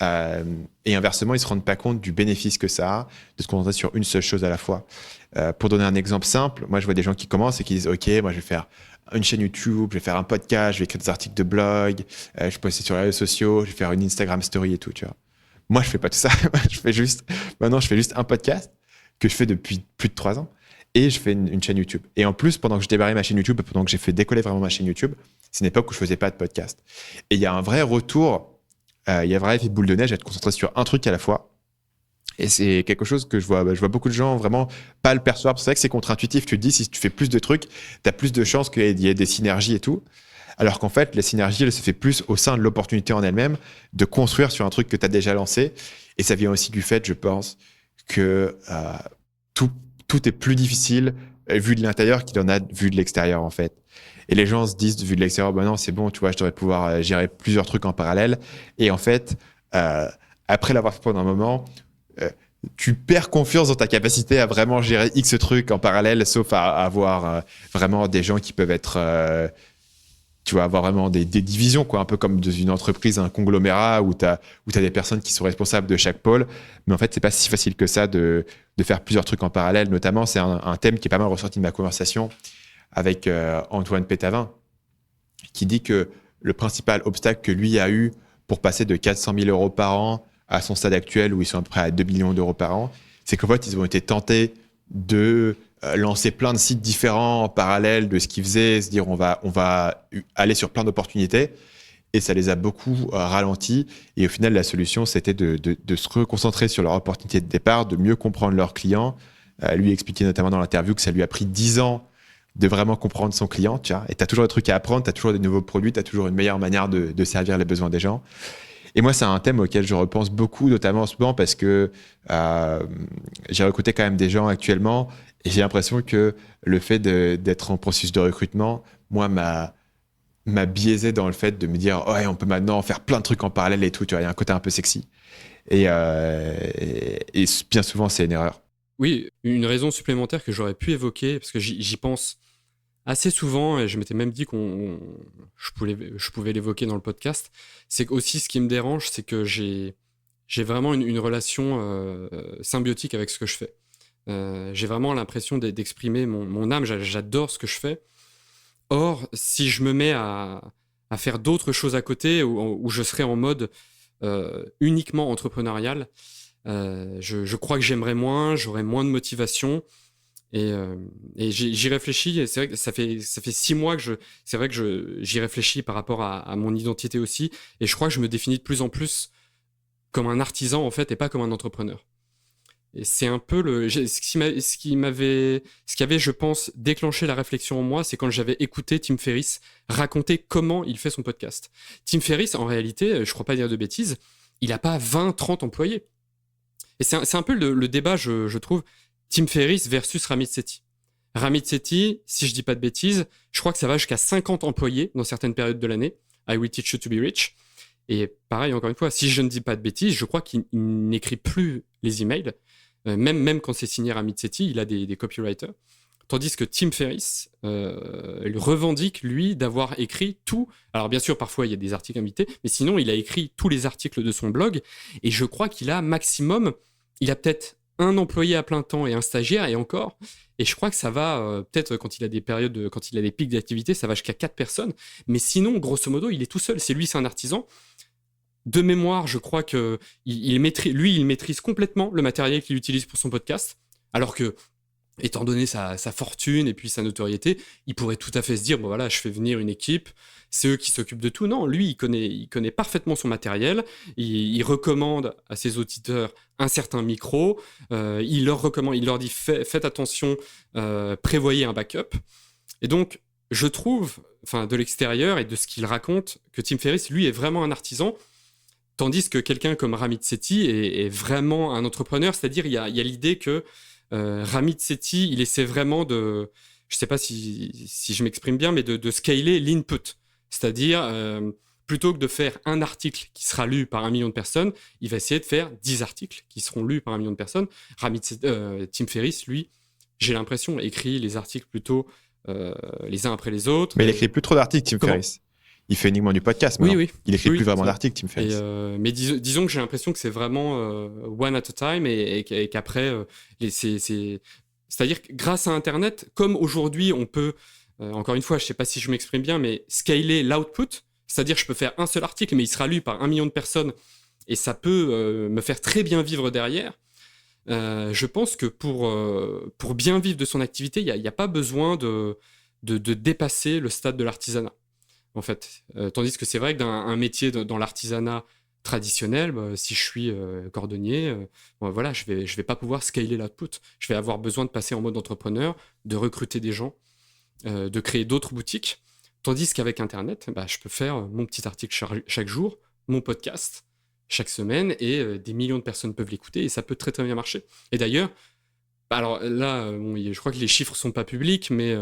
Et inversement, ils se rendent pas compte du bénéfice que ça a de se concentrer sur une seule chose à la fois. Pour donner un exemple simple, moi, je vois des gens qui commencent et qui disent « Ok, moi, je vais faire une chaîne YouTube, je vais faire un podcast, je vais écrire des articles de blog, je vais poster sur les réseaux sociaux, je vais faire une Instagram story et tout, tu vois. » Moi, je fais pas tout ça. Maintenant, je fais juste un podcast que je fais depuis plus de 3 ans et je fais une chaîne YouTube. Et en plus, pendant que je démarrais ma chaîne YouTube, pendant que j'ai fait décoller vraiment ma chaîne YouTube, c'est une époque où je faisais pas de podcast. Et il y a un vrai retour, il y a un vrai effet boule de neige à être concentré sur un truc à la fois. Et c'est quelque chose que je vois beaucoup de gens vraiment pas le percevoir. C'est vrai que c'est contre-intuitif. Tu te dis, si tu fais plus de trucs, tu as plus de chances qu'il y ait des synergies et tout. Alors qu'en fait, la synergie, elle se fait plus au sein de l'opportunité en elle-même, de construire sur un truc que tu as déjà lancé. Et ça vient aussi du fait, je pense, que tout est plus difficile vu de l'intérieur qu'il en a vu de l'extérieur, en fait. Et les gens se disent, vu de l'extérieur, bah non, c'est bon, tu vois, je devrais pouvoir gérer plusieurs trucs en parallèle. Et en fait, après l'avoir fait pendant un moment, tu perds confiance dans ta capacité à vraiment gérer X trucs en parallèle, sauf à avoir vraiment des gens qui peuvent être... tu vas avoir vraiment des divisions, quoi, un peu comme dans une entreprise, un conglomérat où tu as des personnes qui sont responsables de chaque pôle. Mais en fait, c'est pas si facile que ça de faire plusieurs trucs en parallèle. Notamment, c'est un thème qui est pas mal ressorti de ma conversation avec Antoine Pétavin, qui dit que le principal obstacle que lui a eu pour passer de 400 000 euros par an à son stade actuel, où ils sont à peu près à 2 millions d'euros par an, c'est qu'en fait, ils ont été tentés de lancer plein de sites différents en parallèle de ce qu'ils faisaient, se dire on va aller sur plein d'opportunités, et ça les a beaucoup ralentis. Et au final, la solution, c'était de se reconcentrer sur leur opportunité de départ, de mieux comprendre leurs clients. Lui expliquait notamment dans l'interview que ça lui a pris 10 ans de vraiment comprendre son client, tu vois. Et tu as toujours des trucs à apprendre, tu as toujours des nouveaux produits, tu as toujours une meilleure manière de servir les besoins des gens. Et moi, c'est un thème auquel je repense beaucoup, notamment en ce moment, parce que j'ai recruté quand même des gens actuellement, et j'ai l'impression que le fait d'être en processus de recrutement, moi, m'a biaisé dans le fait de me dire « Ouais, on peut maintenant faire plein de trucs en parallèle et tout », tu vois, il y a un côté un peu sexy. Et bien souvent, c'est une erreur. Oui, une raison supplémentaire que j'aurais pu évoquer, parce que j'y pense assez souvent, et je m'étais même dit je pouvais l'évoquer dans le podcast, c'est aussi ce qui me dérange, c'est que j'ai vraiment une relation symbiotique avec ce que je fais. J'ai vraiment l'impression d'exprimer mon âme, j'adore ce que je fais. Or, si je me mets à faire d'autres choses à côté, où je serais en mode uniquement entrepreneurial, je crois que j'aimerais moins, j'aurais moins de motivation. Et j'y réfléchis, et c'est vrai que ça fait 6 mois que j'y réfléchis par rapport à mon identité aussi, et je crois que je me définis de plus en plus comme un artisan en fait, et pas comme un entrepreneur. Et c'est un peu ce qui avait, je pense, déclenché la réflexion en moi, c'est quand j'avais écouté Tim Ferriss raconter comment il fait son podcast. Tim Ferriss, en réalité, je crois pas dire de bêtises, il a pas 20-30 employés. Et c'est un peu le débat, je trouve, Tim Ferriss versus Ramit Sethi. Ramit Sethi, si je dis pas de bêtises, je crois que ça va jusqu'à 50 employés dans certaines périodes de l'année. I will teach you to be rich. Et pareil, encore une fois, si je ne dis pas de bêtises, je crois qu'il n'écrit plus les emails. Même quand c'est signé Ramit Sethi, il a des copywriters. Tandis que Tim Ferriss il revendique, lui, d'avoir écrit tout. Alors bien sûr, parfois, il y a des articles invités, mais sinon, il a écrit tous les articles de son blog. Et je crois qu'il a maximum, il a peut-être un employé à plein temps et un stagiaire, et encore. Et je crois que ça va, peut-être quand il a des périodes, quand il a des pics d'activité, ça va jusqu'à 4 personnes. Mais sinon, grosso modo, il est tout seul. C'est un artisan. De mémoire, je crois que il maîtrise complètement le matériel qu'il utilise pour son podcast. Alors que, étant donné sa fortune et puis sa notoriété, il pourrait tout à fait se dire, bon voilà, je fais venir une équipe, c'est eux qui s'occupent de tout. Non, lui, il connaît parfaitement son matériel, il recommande à ses auditeurs un certain micro, il leur dit faites attention, prévoyez un backup. Et donc, je trouve, enfin, de l'extérieur et de ce qu'il raconte, que Tim Ferriss, lui, est vraiment un artisan, tandis que quelqu'un comme Ramit Sethi est vraiment un entrepreneur, c'est-à-dire il y a l'idée que Ramit Sethi, il essaie vraiment de, je ne sais pas si je m'exprime bien, mais de scaler l'input. C'est-à-dire, plutôt que de faire un article qui sera lu par 1 million de personnes, il va essayer de faire 10 articles qui seront lus par 1 million de personnes. Tim Ferriss, lui, j'ai l'impression, écrit les articles plutôt les uns après les autres. Mais il écrit plus trop d'articles, Tim Ferriss. Il fait uniquement du podcast maintenant. Oui. Il écrit plus vraiment d'articles, Tim Ferriss. Mais disons que j'ai l'impression que c'est vraiment one at a time et qu'après, c'est-à-dire que grâce à Internet, comme aujourd'hui on peut, encore une fois, je ne sais pas si je m'exprime bien, mais scaler l'output, c'est-à-dire je peux faire un seul article, mais il sera lu par 1 million de personnes et ça peut me faire très bien vivre derrière. Je pense que pour bien vivre de son activité, il n'y a pas besoin de dépasser le stade de l'artisanat. En fait, tandis que c'est vrai que d'un métier dans l'artisanat traditionnel, si je suis cordonnier, voilà, je vais pas pouvoir scaler l'output. Je vais avoir besoin de passer en mode entrepreneur, de recruter des gens, de créer d'autres boutiques. Tandis qu'avec Internet, je peux faire mon petit article chaque jour, mon podcast chaque semaine, et des millions de personnes peuvent l'écouter, et ça peut très très bien marcher. Et d'ailleurs, alors là, je crois que les chiffres sont pas publics, mais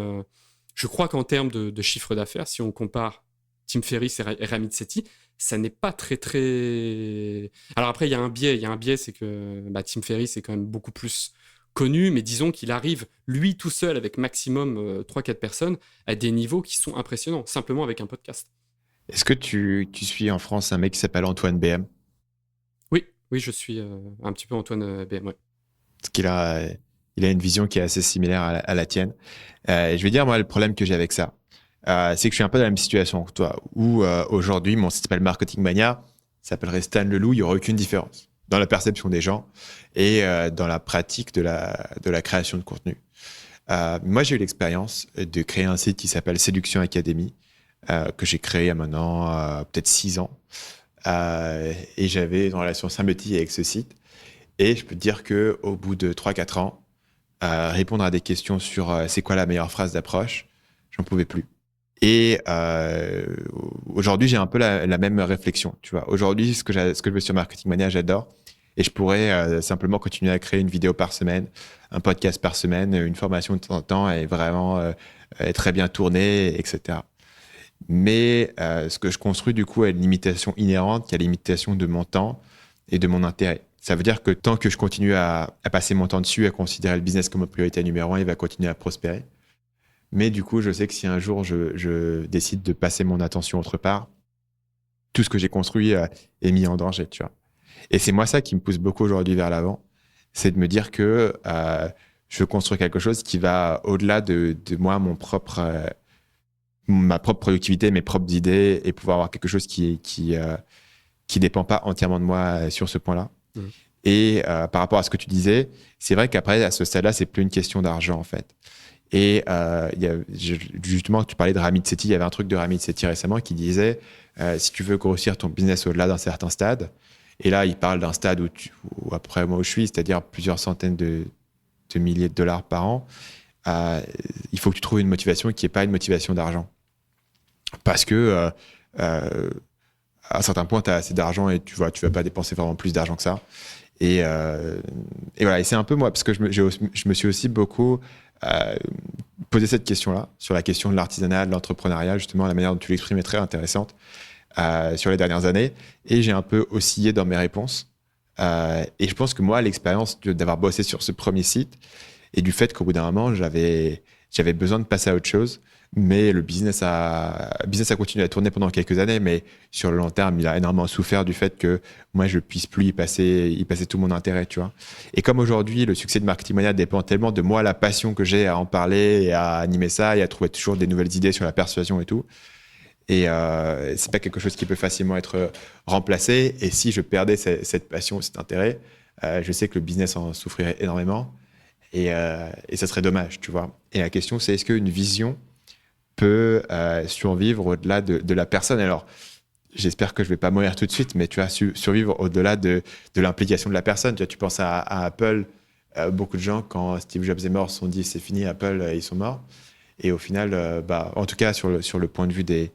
je crois qu'en termes de chiffre d'affaires, si on compare Tim Ferriss et Ramit Sethi, ça n'est pas très très... Alors après, il y a un biais, c'est que Tim Ferriss est quand même beaucoup plus connu, mais disons qu'il arrive, lui tout seul, avec maximum 3-4 personnes, à des niveaux qui sont impressionnants, simplement avec un podcast. Est-ce que tu suis en France un mec qui s'appelle Antoine BM? Oui, je suis un petit peu Antoine BM, ouais. Parce qu'il a une vision qui est assez similaire à la tienne. Je vais dire, moi, le problème que j'ai avec ça, c'est que je suis un peu dans la même situation que toi, où aujourd'hui, mon site s'appelle Marketing Mania, ça s'appellerait Stan Leloup, il n'y aurait aucune différence dans la perception des gens et dans la pratique de la création de contenu. Moi, j'ai eu l'expérience de créer un site qui s'appelle Séduction Academy, que j'ai créé il y a maintenant peut-être 6 ans. Et j'avais une relation symbiotique avec ce site. Et je peux te dire qu'au bout de 3-4 ans, répondre à des questions sur c'est quoi la meilleure phrase d'approche, j'en pouvais plus. Et aujourd'hui, j'ai un peu la même réflexion. Tu vois, aujourd'hui, ce que je veux sur Marketing Mania, j'adore. Et je pourrais simplement continuer à créer une vidéo par semaine, un podcast par semaine, une formation de temps en temps et vraiment être très bien tournée, etc. Mais ce que je construis, du coup, a une limitation inhérente, qui est la limitation de mon temps, et de mon intérêt. Ça veut dire que tant que je continue à passer mon temps dessus, à considérer le business comme priorité numéro un, il va continuer à prospérer. Mais du coup, je sais que si un jour je décide de passer mon attention autre part, tout ce que j'ai construit est mis en danger, tu vois. Et c'est moi ça qui me pousse beaucoup aujourd'hui vers l'avant, c'est de me dire que je veux construire quelque chose qui va au-delà de moi, ma propre productivité, mes propres idées, et pouvoir avoir quelque chose qui dépend pas entièrement de moi sur ce point-là. Mmh. Et par rapport à ce que tu disais, c'est vrai qu'après, à ce stade-là, c'est plus une question d'argent, en fait. Et justement, tu parlais de Ramit Sethi, il y avait un truc de Ramit Sethi récemment qui disait si tu veux grossir ton business au-delà d'un certain stade, et là, il parle d'un stade où après moi où je suis, c'est-à-dire plusieurs centaines de milliers de dollars par an, il faut que tu trouves une motivation qui n'est pas une motivation d'argent. Parce que à un certain point, tu as assez d'argent et tu vas pas dépenser vraiment plus d'argent que ça. Et voilà, et c'est un peu moi, parce que je me suis aussi beaucoup posé cette question-là, sur la question de l'artisanat, de l'entrepreneuriat, justement, la manière dont tu l'exprimes est très intéressante sur les dernières années. Et j'ai un peu oscillé dans mes réponses. Et je pense que moi, l'expérience d'avoir bossé sur ce premier site et du fait qu'au bout d'un moment, j'avais besoin de passer à autre chose, mais le business a continué à tourner pendant quelques années, mais sur le long terme, il a énormément souffert du fait que moi, je puisse plus y passer tout mon intérêt, tu vois. Et comme aujourd'hui, le succès de Marketing Mania dépend tellement de moi, la passion que j'ai à en parler et à animer ça et à trouver toujours des nouvelles idées sur la persuasion et tout. Et c'est pas quelque chose qui peut facilement être remplacé. Et si je perdais cette passion, cet intérêt, je sais que le business en souffrirait énormément. Et ça serait dommage, tu vois. Et la question, c'est est-ce qu'une vision peut survivre au-delà de la personne? Alors, j'espère que je vais pas mourir tout de suite, mais tu vois, survivre au-delà de l'implication de la personne. Tu vois, tu penses à Apple, beaucoup de gens, quand Steve Jobs est mort, se sont dit c'est fini, Apple, ils sont morts. Et au final, en tout cas, sur le point de vue des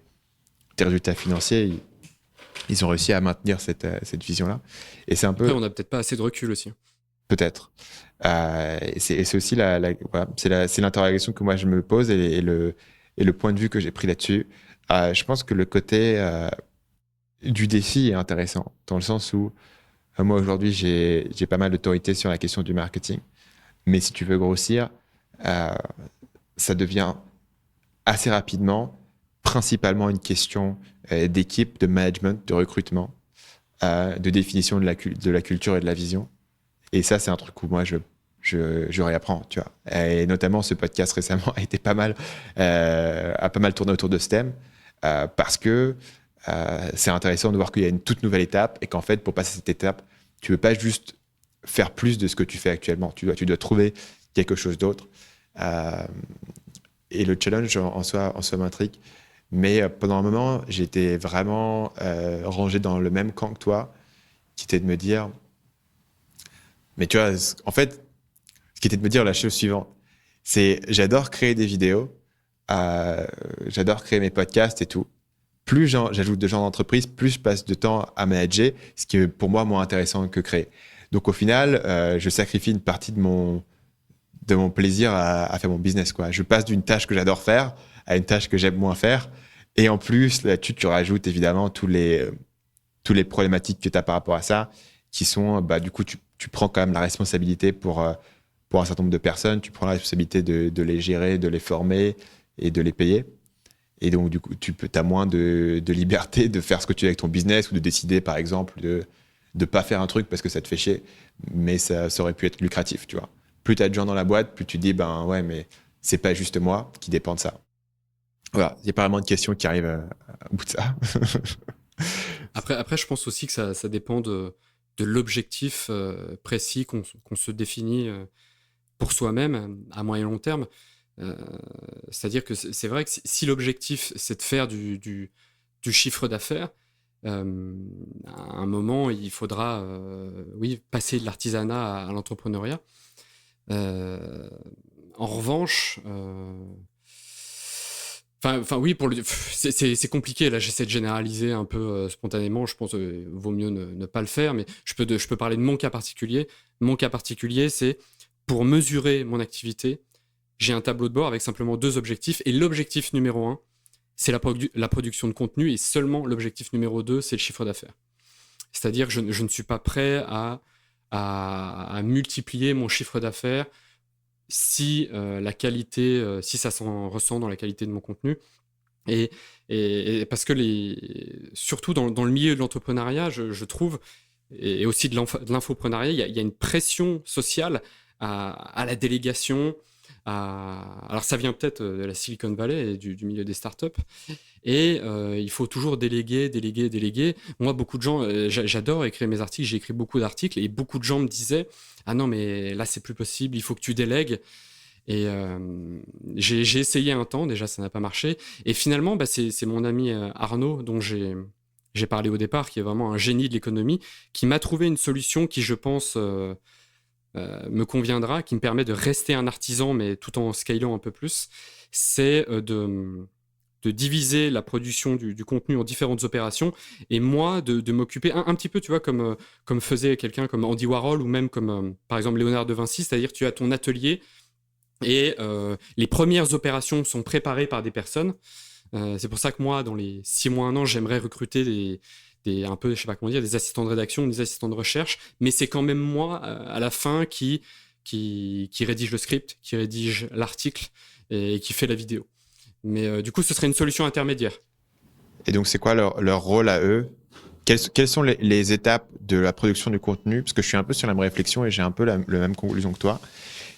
résultats financiers, ils ont réussi à maintenir cette vision-là. Et c'est un peu... Après, on n'a peut-être pas assez de recul aussi. Peut-être. Et c'est aussi voilà, c'est l'interrogation que moi je me pose et le point de vue que j'ai pris là-dessus. Je pense que le côté du défi est intéressant, dans le sens où moi aujourd'hui j'ai pas mal d'autorité sur la question du marketing, mais si tu veux grossir, ça devient assez rapidement principalement une question d'équipe, de management, de recrutement, de définition de la culture et de la vision. Et ça, c'est un truc où moi, je réapprends, tu vois. Et notamment, ce podcast récemment a pas mal tourné autour de ce thème parce que c'est intéressant de voir qu'il y a une toute nouvelle étape et qu'en fait, pour passer cette étape, tu ne veux pas juste faire plus de ce que tu fais actuellement. Tu dois trouver quelque chose d'autre. Et le challenge en soi m'intrigue. Mais pendant un moment, j'étais vraiment rangé dans le même camp que toi, qui était de me dire... Mais tu vois, en fait, ce qui était de me dire la chose suivante, c'est j'adore créer des vidéos, j'adore créer mes podcasts et tout. Plus j'ajoute de gens d'entreprise, plus je passe de temps à manager, ce qui est pour moi moins intéressant que créer. Donc au final, je sacrifie une partie de mon plaisir à faire mon business, quoi. Je passe d'une tâche que j'adore faire à une tâche que j'aime moins faire. Et en plus, là-dessus, tu rajoutes évidemment tous les problématiques que tu as par rapport à ça, qui sont, du coup, tu prends quand même la responsabilité pour un certain nombre de personnes, tu prends la responsabilité de les gérer, de les former et de les payer. Et donc, du coup, tu as moins de liberté de faire ce que tu veux avec ton business ou de décider, par exemple, de ne pas faire un truc parce que ça te fait chier, mais ça aurait pu être lucratif, tu vois. Plus tu as de gens dans la boîte, plus tu dis, ouais, mais c'est pas juste moi qui dépend de ça. Voilà, il y a pas vraiment de questions qui arrivent au bout de ça. Après, je pense aussi que ça dépend de l'objectif précis qu'on se définit pour soi-même à moyen et long terme. C'est-à-dire que c'est vrai que si l'objectif, c'est de faire du chiffre d'affaires, à un moment, il faudra passer de l'artisanat à l'entrepreneuriat. En revanche... oui, c'est compliqué. Là, j'essaie de généraliser un peu spontanément. Je pense vaut mieux ne pas le faire, mais je peux parler de mon cas particulier. Mon cas particulier, c'est pour mesurer mon activité, j'ai un tableau de bord avec simplement 2 objectifs. Et l'objectif numéro 1, c'est la production de contenu. Et seulement l'objectif numéro 2, c'est le chiffre d'affaires. C'est-à-dire que je ne suis pas prêt à multiplier mon chiffre d'affaires si la qualité, si ça s'en ressent dans la qualité de mon contenu. Et parce que surtout dans le milieu de l'entrepreneuriat, je trouve, et aussi de l'infoprenariat, il y a une pression sociale à la délégation. Alors ça vient peut-être de la Silicon Valley et du milieu des startups. Et il faut toujours déléguer. Moi, beaucoup de gens, j'adore écrire mes articles, j'ai écrit beaucoup d'articles, et beaucoup de gens me disaient « Ah non, mais là, c'est plus possible, il faut que tu délègues ». Et j'ai essayé un temps, déjà ça n'a pas marché. Et finalement, c'est mon ami Arnaud, dont j'ai parlé au départ, qui est vraiment un génie de l'économie, qui m'a trouvé une solution qui, je pense, me conviendra, qui me permet de rester un artisan, mais tout en scalant un peu plus. C'est de diviser la production du contenu en différentes opérations, et moi de m'occuper un petit peu, tu vois, comme faisait quelqu'un comme Andy Warhol, ou même comme par exemple Léonard de Vinci, c'est-à-dire tu as ton atelier, et les premières opérations sont préparées par des personnes. C'est pour ça que moi, dans les 6 mois, 1 an, j'aimerais recruter un peu, je sais pas comment dire, des assistants de rédaction, des assistants de recherche, mais c'est quand même moi, à la fin, qui rédige le script, qui rédige l'article et qui fait la vidéo. Mais du coup, ce serait une solution intermédiaire. Et donc, c'est quoi leur rôle à eux? Quelles sont les étapes de la production du contenu? Parce que je suis un peu sur la même réflexion et j'ai un peu la même conclusion que toi.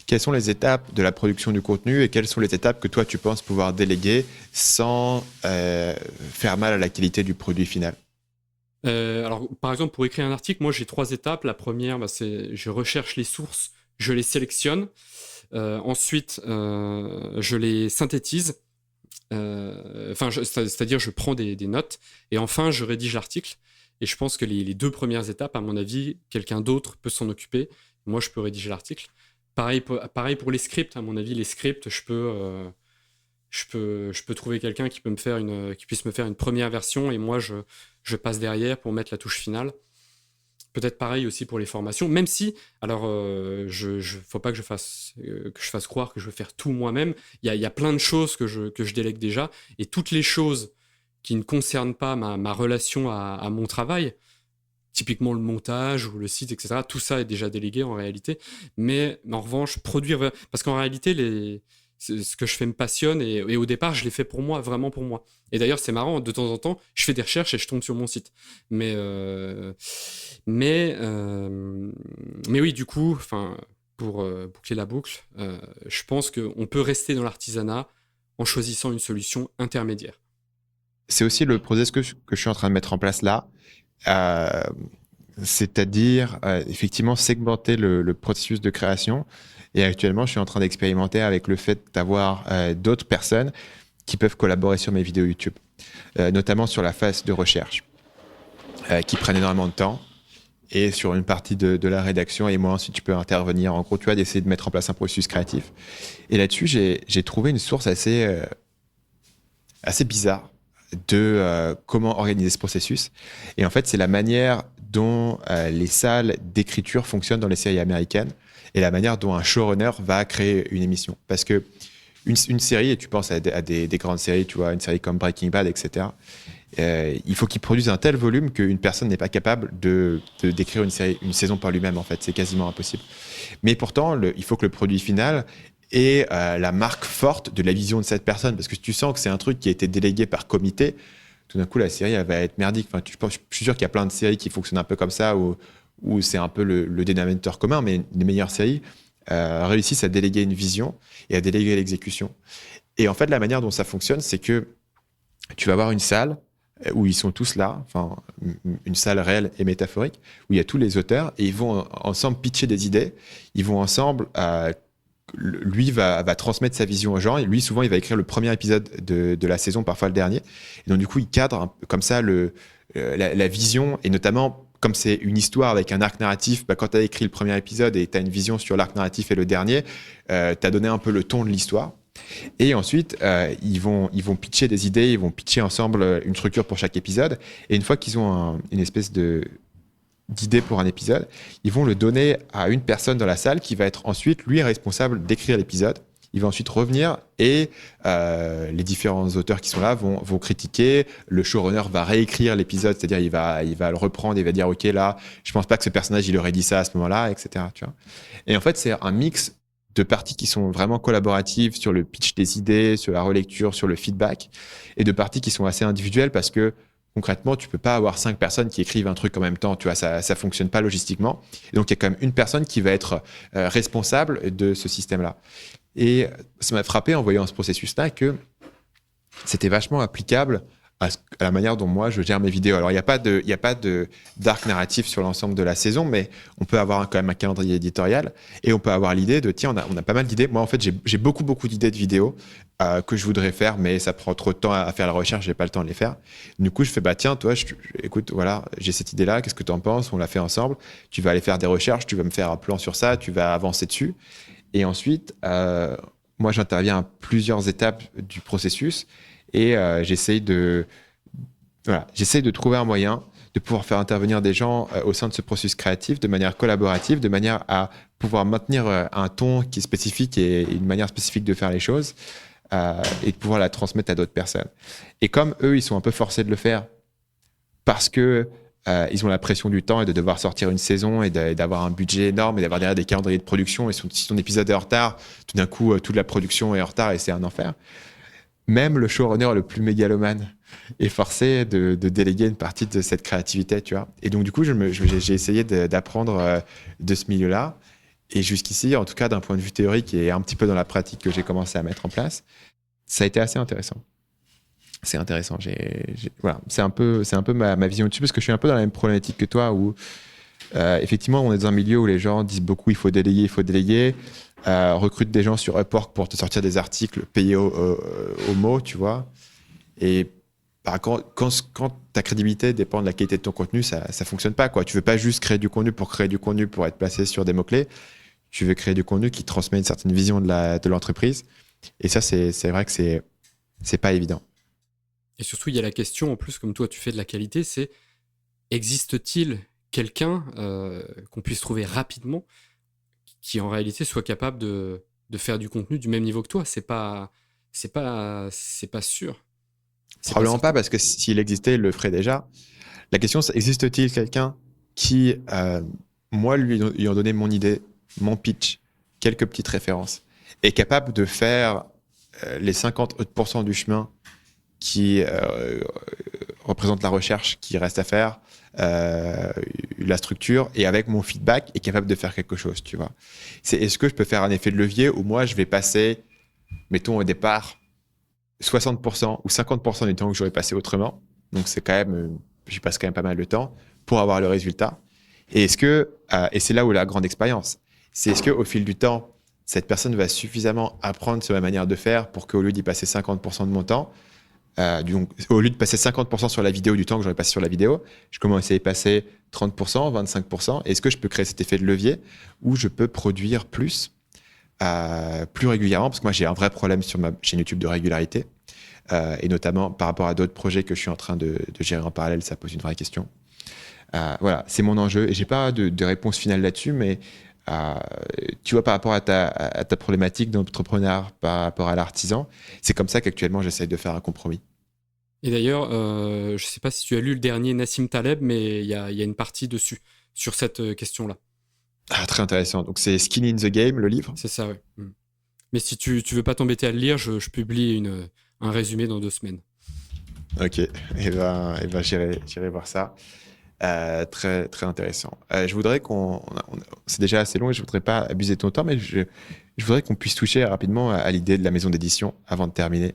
Quelles sont les étapes de la production du contenu et quelles sont les étapes que toi, tu penses pouvoir déléguer sans faire mal à la qualité du produit final? Alors, par exemple, pour écrire un article, moi, j'ai 3 étapes. La première, c'est je recherche les sources, je les sélectionne. Ensuite, je les synthétise. C'est-à-dire, je prends des notes. Et enfin, je rédige l'article. Et je pense que les 2 premières étapes, à mon avis, quelqu'un d'autre peut s'en occuper. Moi, je peux rédiger l'article. Pareil pour les scripts. À mon avis, les scripts, je peux trouver quelqu'un qui puisse me faire une première version, et moi, je passe derrière pour mettre la touche finale. Peut-être pareil aussi pour les formations, même si, alors, faut pas que je fasse croire que je veux faire tout moi-même. Il y a plein de choses que je délègue déjà, et toutes les choses qui ne concernent pas ma relation à mon travail, typiquement le montage ou le site, etc., tout ça est déjà délégué en réalité. Mais en revanche, produire, parce qu'en réalité, ce que je fais me passionne, et au départ, je l'ai fait pour moi, vraiment pour moi. Et d'ailleurs, c'est marrant, de temps en temps, je fais des recherches et je tombe sur mon site. Mais oui, du coup, pour boucler la boucle, je pense qu'on peut rester dans l'artisanat en choisissant une solution intermédiaire. C'est aussi le process que je suis en train de mettre en place là. C'est-à-dire effectivement segmenter le processus de création. Et actuellement, je suis en train d'expérimenter avec le fait d'avoir d'autres personnes qui peuvent collaborer sur mes vidéos YouTube, notamment sur la phase de recherche, qui prennent énormément de temps, et sur une partie de la rédaction. Et moi, ensuite, tu peux intervenir. En gros, tu vois, d'essayer de mettre en place un processus créatif. Et là-dessus, j'ai trouvé une source assez bizarre de comment organiser ce processus. Et en fait, c'est la manière dont les salles d'écriture fonctionnent dans les séries américaines, et la manière dont un showrunner va créer une émission. Parce que une série, et tu penses à des grandes séries, tu vois, une série comme Breaking Bad, etc., il faut qu'il produise un tel volume qu'une personne n'est pas capable d'écrire une saison par lui-même, en fait. C'est quasiment impossible. Mais pourtant, il faut que le produit final ait la marque forte de la vision de cette personne. Parce que si tu sens que c'est un truc qui a été délégué par comité, tout d'un coup, la série, elle va être merdique. Enfin, je suis sûr qu'il y a plein de séries qui fonctionnent un peu comme ça, où c'est un peu le dénominateur commun, mais les meilleures séries réussissent à déléguer une vision et à déléguer l'exécution. Et en fait, la manière dont ça fonctionne, c'est que tu vas avoir une salle où ils sont tous là, enfin une salle réelle et métaphorique, où il y a tous les auteurs, et ils vont ensemble pitcher des idées, ils vont ensemble, lui va transmettre sa vision aux gens, et lui souvent il va écrire le premier épisode de la saison, parfois le dernier, et donc du coup il cadre comme ça la vision, et notamment comme c'est une histoire avec un arc narratif, quand tu as écrit le premier épisode et tu as une vision sur l'arc narratif et le dernier, tu as donné un peu le ton de l'histoire. Et ensuite, ils vont pitcher des idées, ils vont pitcher ensemble une structure pour chaque épisode. Et une fois qu'ils ont une espèce d'idée pour un épisode, ils vont le donner à une personne dans la salle qui va être ensuite, lui, responsable d'écrire l'épisode il va ensuite revenir et les différents auteurs qui sont là vont critiquer. Le showrunner va réécrire l'épisode, c'est-à-dire il va le reprendre et il va dire ok là, je pense pas que ce personnage il aurait dit ça à ce moment-là, etc. Tu vois. Et en fait, c'est un mix de parties qui sont vraiment collaboratives sur le pitch des idées, sur la relecture, sur le feedback, et de parties qui sont assez individuelles parce que concrètement, tu peux pas avoir 5 personnes qui écrivent un truc en même temps, tu vois, ça fonctionne pas logistiquement. Et donc, il y a quand même une personne qui va être responsable de ce système-là. Et ça m'a frappé en voyant ce processus-là que c'était vachement applicable à la manière dont moi je gère mes vidéos. Alors, il n'y a pas d'arc narratif sur l'ensemble de la saison, mais on peut avoir quand même un calendrier éditorial et on peut avoir l'idée de, tiens, on a pas mal d'idées. Moi, en fait, j'ai beaucoup d'idées de vidéos que je voudrais faire, mais ça prend trop de temps à faire la recherche, j'ai pas le temps de les faire. Du coup, je fais, bah tiens, toi, écoute, voilà, j'ai cette idée-là, qu'est-ce que tu en penses? On l'a fait ensemble. Tu vas aller faire des recherches, tu vas me faire un plan sur ça, tu vas avancer dessus. Et ensuite, moi, j'interviens à plusieurs étapes du processus et j'essaye de trouver un moyen de pouvoir faire intervenir des gens au sein de ce processus créatif de manière collaborative, de manière à pouvoir maintenir un ton qui est spécifique et une manière spécifique de faire les choses et de pouvoir la transmettre à d'autres personnes. Et comme eux, ils sont un peu forcés de le faire parce que ils ont la pression du temps et de devoir sortir une saison et d'avoir un budget énorme et d'avoir derrière des calendriers de production. Et si ton épisode est en retard, tout d'un coup, toute la production est en retard et c'est un enfer. Même le showrunner le plus mégalomane est forcé de déléguer une partie de cette créativité, tu vois. Et donc, du coup, j'ai essayé d'apprendre de ce milieu-là. Et jusqu'ici, en tout cas, d'un point de vue théorique et un petit peu dans la pratique que j'ai commencé à mettre en place, ça a été assez intéressant. C'est intéressant. Voilà. C'est un peu ma vision dessus parce que je suis un peu dans la même problématique que toi où effectivement, on est dans un milieu où les gens disent beaucoup il faut déléguer. Recrute des gens sur Upwork pour te sortir des articles payés au mot, tu vois. Et quand ta crédibilité dépend de la qualité de ton contenu, ça fonctionne pas, quoi. Tu veux pas juste créer du contenu pour être placé sur des mots-clés. Tu veux créer du contenu qui transmet une certaine vision de l'entreprise. Et ça, c'est vrai que c'est pas évident. Et surtout, il y a la question, en plus, comme toi, tu fais de la qualité, c'est existe-t-il quelqu'un qu'on puisse trouver rapidement qui, en réalité, soit capable de faire du contenu du même niveau que toi? C'est pas sûr. Probablement pas, parce que s'il existait, il le ferait déjà. La question, c'est existe-t-il quelqu'un qui, moi, lui ayant donné mon idée, mon pitch, quelques petites références, est capable de faire les 50% du chemin qui représente la recherche qui reste à faire, la structure, et avec mon feedback, est capable de faire quelque chose, tu vois. Est-ce que je peux faire un effet de levier où moi, je vais passer, mettons au départ, 60% ou 50% du temps que j'aurais passé autrement. Donc, c'est quand même, j'y passe quand même pas mal de temps pour avoir le résultat. Et et c'est là où la grande expérience, c'est est-ce qu'au fil du temps, cette personne va suffisamment apprendre sur ma manière de faire pour qu'au lieu d'y passer 50% de mon temps, donc, au lieu de passer 50% sur la vidéo du temps que j'aurais passé sur la vidéo, je commence à y passer 30%, 25%. Est-ce que je peux créer cet effet de levier où je peux produire plus régulièrement, parce que moi j'ai un vrai problème sur ma chaîne YouTube de régularité, et notamment par rapport à d'autres projets que je suis en train de gérer en parallèle, ça pose une vraie question. Voilà, c'est mon enjeu, et j'ai pas de réponse finale là-dessus, mais tu vois, par rapport à ta problématique d'entrepreneur, par rapport à l'artisan, c'est comme ça qu'actuellement j'essaye de faire un compromis. Et d'ailleurs, je ne sais pas si tu as lu le dernier Nassim Taleb, mais il y a une partie dessus, sur cette question-là. Très intéressant. Donc, c'est Skin in the Game, le livre. C'est ça, oui. Mais si tu veux pas t'embêter à le lire, je publie un résumé dans 2 semaines. Ok, et ben, j'irai voir ça. Très, très intéressant. Je voudrais c'est déjà assez long et je voudrais pas abuser de ton temps, mais je voudrais qu'on puisse toucher rapidement à l'idée de la maison d'édition avant de terminer.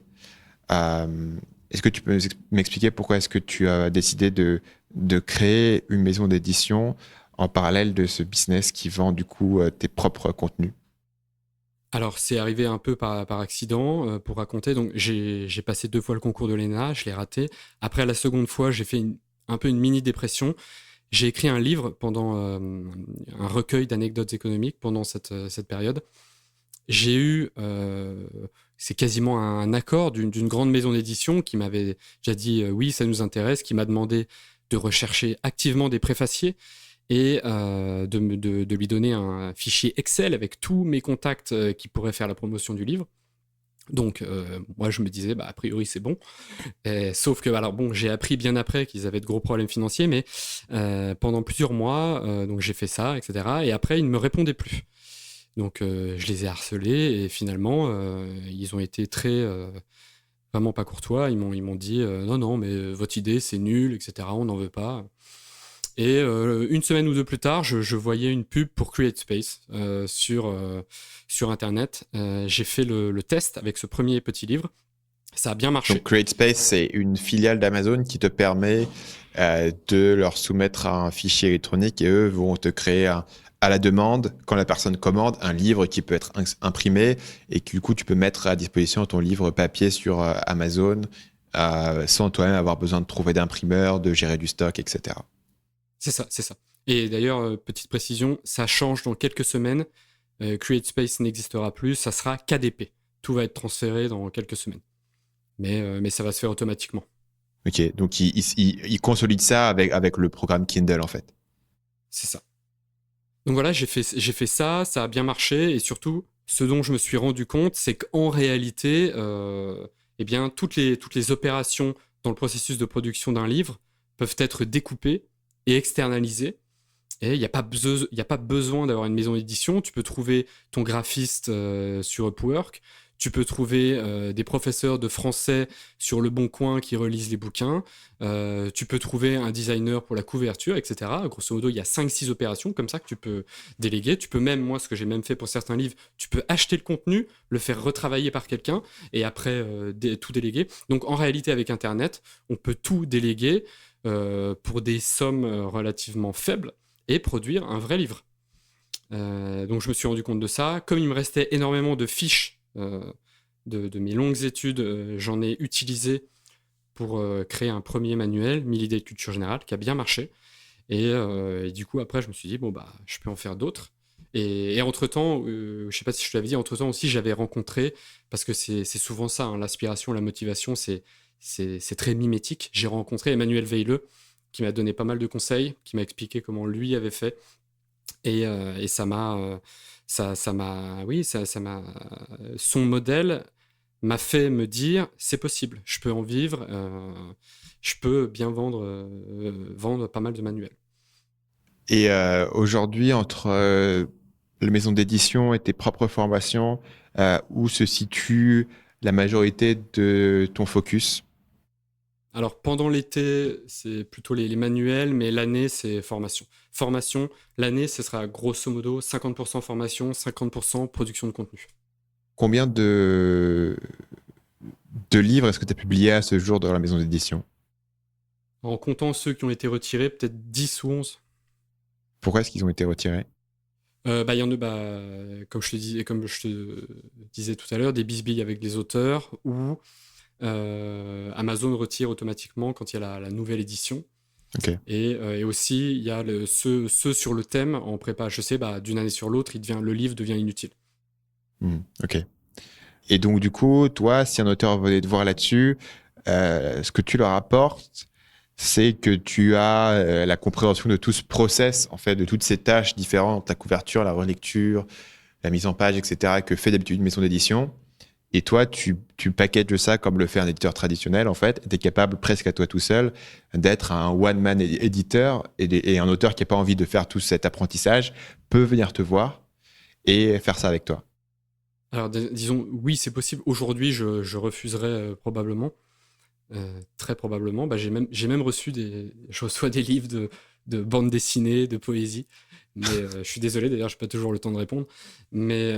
Est-ce que tu peux m'expliquer pourquoi est-ce que tu as décidé de créer une maison d'édition en parallèle de ce business qui vend du coup tes propres contenus? Alors, c'est arrivé un peu par accident, pour raconter. Donc, j'ai passé 2 fois le concours de l'ENA, je l'ai raté. Après, la seconde fois, j'ai fait un peu une mini-dépression. J'ai écrit un livre pendant un recueil d'anecdotes économiques pendant cette période. J'ai eu, c'est quasiment un accord d'une grande maison d'édition qui m'avait déjà dit oui, ça nous intéresse, qui m'a demandé de rechercher activement des préfaciers. et de lui donner un fichier Excel avec tous mes contacts qui pourraient faire la promotion du livre. Donc, moi, je me disais, a priori, c'est bon. Sauf que, alors bon, j'ai appris bien après qu'ils avaient de gros problèmes financiers, mais pendant plusieurs mois, donc j'ai fait ça, etc. Et après, ils ne me répondaient plus. Donc, je les ai harcelés et finalement, ils ont été vraiment pas courtois. Ils m'ont dit, non, mais votre idée, c'est nul, etc. On n'en veut pas. Et une semaine ou deux plus tard, je voyais une pub pour CreateSpace sur Internet. J'ai fait le test avec ce premier petit livre. Ça a bien marché. Donc CreateSpace, c'est une filiale d'Amazon qui te permet de leur soumettre un fichier électronique et eux vont te créer à la demande, quand la personne commande, un livre qui peut être imprimé et que du coup tu peux mettre à disposition ton livre papier sur Amazon sans toi-même avoir besoin de trouver d'imprimeur, de gérer du stock, etc. C'est ça, c'est ça. Et d'ailleurs, petite précision, ça change dans quelques semaines. CreateSpace n'existera plus, ça sera KDP. Tout va être transféré dans quelques semaines. Mais ça va se faire automatiquement. Ok, donc ils consolident ça avec le programme Kindle en fait. C'est ça. Donc voilà, j'ai fait ça, ça a bien marché, et surtout, ce dont je me suis rendu compte, c'est qu'en réalité, eh bien, toutes les opérations dans le processus de production d'un livre peuvent être découpées et externalisées. Et il n'y a pas besoin d'avoir une maison d'édition. Tu peux trouver ton graphiste sur Upwork. Tu peux trouver des professeurs de français sur Le Bon Coin qui relisent les bouquins. Tu peux trouver un designer pour la couverture, etc. Grosso modo, il y a 5-6 opérations comme ça que tu peux déléguer. Tu peux même, moi, ce que j'ai même fait pour certains livres, tu peux acheter le contenu, le faire retravailler par quelqu'un et après tout déléguer. Donc, en réalité, avec Internet, on peut tout déléguer pour des sommes relativement faibles et produire un vrai livre. Donc, je me suis rendu compte de ça. Comme il me restait énormément de fiches de mes longues études, j'en ai utilisé pour créer un premier manuel, 1000 idées de culture générale, qui a bien marché. Et du coup, après, je me suis dit, je peux en faire d'autres. Et entre-temps, je ne sais pas si je te l'avais dit, entre-temps aussi, j'avais rencontré, parce que c'est souvent ça, hein, l'aspiration, la motivation, c'est très mimétique. J'ai rencontré Emmanuel Veilleux, qui m'a donné pas mal de conseils, qui m'a expliqué comment lui avait fait. Et ça m'a... son modèle m'a fait me dire c'est possible, je peux en vivre, je peux bien vendre pas mal de manuels. Et aujourd'hui, entre la maison d'édition et tes propres formations, où se situe la majorité de ton focus? Alors pendant l'été, c'est plutôt les manuels, mais l'année, c'est formation. Formation, l'année, ce sera grosso modo 50% formation, 50% production de contenu. Combien de livres est-ce que tu as publié à ce jour dans la maison d'édition? En comptant ceux qui ont été retirés, peut-être 10 ou 11. Pourquoi est-ce qu'ils ont été retirés? Il y en a, comme je te disais tout à l'heure, des bisbilles avec les auteurs ou Amazon retire automatiquement quand il y a la nouvelle édition. Okay. Et aussi, il y a ceux sur le thème en prépa HEC, d'une année sur l'autre, le livre devient inutile. Ok. Et donc, du coup, toi, si un auteur venait te voir là-dessus, ce que tu leur apportes, c'est que tu as la compréhension de tout ce process, en fait, de toutes ces tâches différentes, ta couverture, la relecture, la mise en page, etc., que fait d'habitude une maison d'édition. Et toi, tu packages ça comme le fait un éditeur traditionnel, en fait. Tu es capable, presque à toi tout seul, d'être un one-man éditeur et un auteur qui n'a pas envie de faire tout cet apprentissage peut venir te voir et faire ça avec toi. Alors, disons, oui, c'est possible. Aujourd'hui, je refuserais probablement. Très probablement. J'ai même reçu je reçois des livres de bande dessinée, de poésie. Mais je suis désolé, d'ailleurs, je n'ai pas toujours le temps de répondre. Mais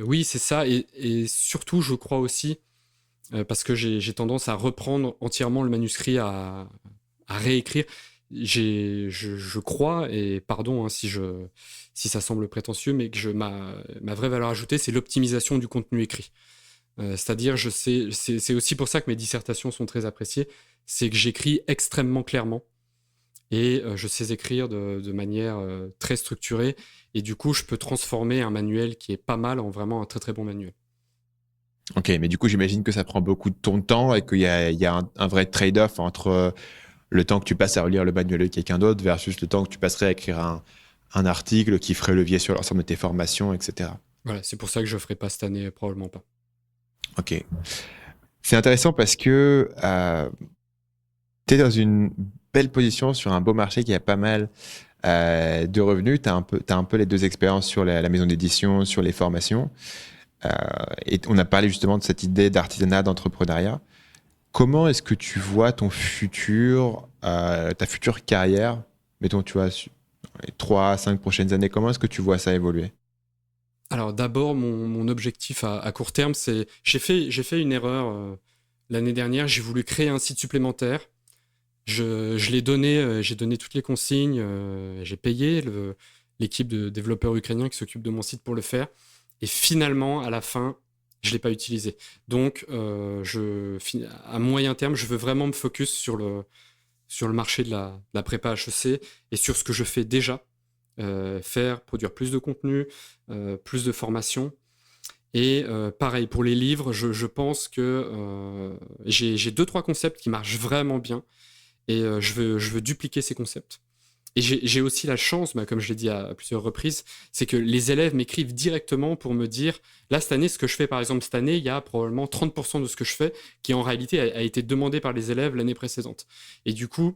oui, c'est ça. Et surtout, je crois aussi, parce que j'ai tendance à reprendre entièrement le manuscrit, à réécrire. Je crois, et pardon si ça semble prétentieux, mais que ma vraie valeur ajoutée, c'est l'optimisation du contenu écrit. C'est-à-dire, c'est aussi pour ça que mes dissertations sont très appréciées, c'est que j'écris extrêmement clairement et je sais écrire de manière très structurée, et du coup, je peux transformer un manuel qui est pas mal en vraiment un très très bon manuel. Ok, mais du coup, j'imagine que ça prend beaucoup de ton temps et qu'il y a un vrai trade-off entre le temps que tu passes à relire le manuel de quelqu'un d'autre versus le temps que tu passerais à écrire un article qui ferait levier sur l'ensemble de tes formations, etc. Voilà, c'est pour ça que je ne ferai pas cette année, probablement pas. Ok. C'est intéressant parce que tu es dans une belle position sur un beau marché qui a pas mal de revenus. Tu as un peu les deux expériences sur la maison d'édition, sur les formations. Et on a parlé justement de cette idée d'artisanat, d'entrepreneuriat. Comment est-ce que tu vois ton futur, ta future carrière, mettons, tu vois, les 3 5 prochaines années, comment est-ce que tu vois ça évoluer? Alors d'abord, mon objectif à court terme, c'est... J'ai fait une erreur l'année dernière, j'ai voulu créer un site supplémentaire. Je l'ai donné, j'ai donné toutes les consignes, j'ai payé l'équipe de développeurs ukrainiens qui s'occupe de mon site pour le faire. Et finalement, à la fin, je ne l'ai pas utilisé. Donc, à moyen terme, je veux vraiment me focus sur le marché de la prépa HEC et sur ce que je fais déjà. Produire plus de contenu, plus de formation. Et pareil, pour les livres, je pense que j'ai 2-3 concepts qui marchent vraiment bien. Et je veux dupliquer ces concepts. Et j'ai aussi la chance, comme je l'ai dit à plusieurs reprises, c'est que les élèves m'écrivent directement pour me dire, là, cette année, ce que je fais, par exemple, cette année, il y a probablement 30% de ce que je fais qui, en réalité, a été demandé par les élèves l'année précédente. Et du coup,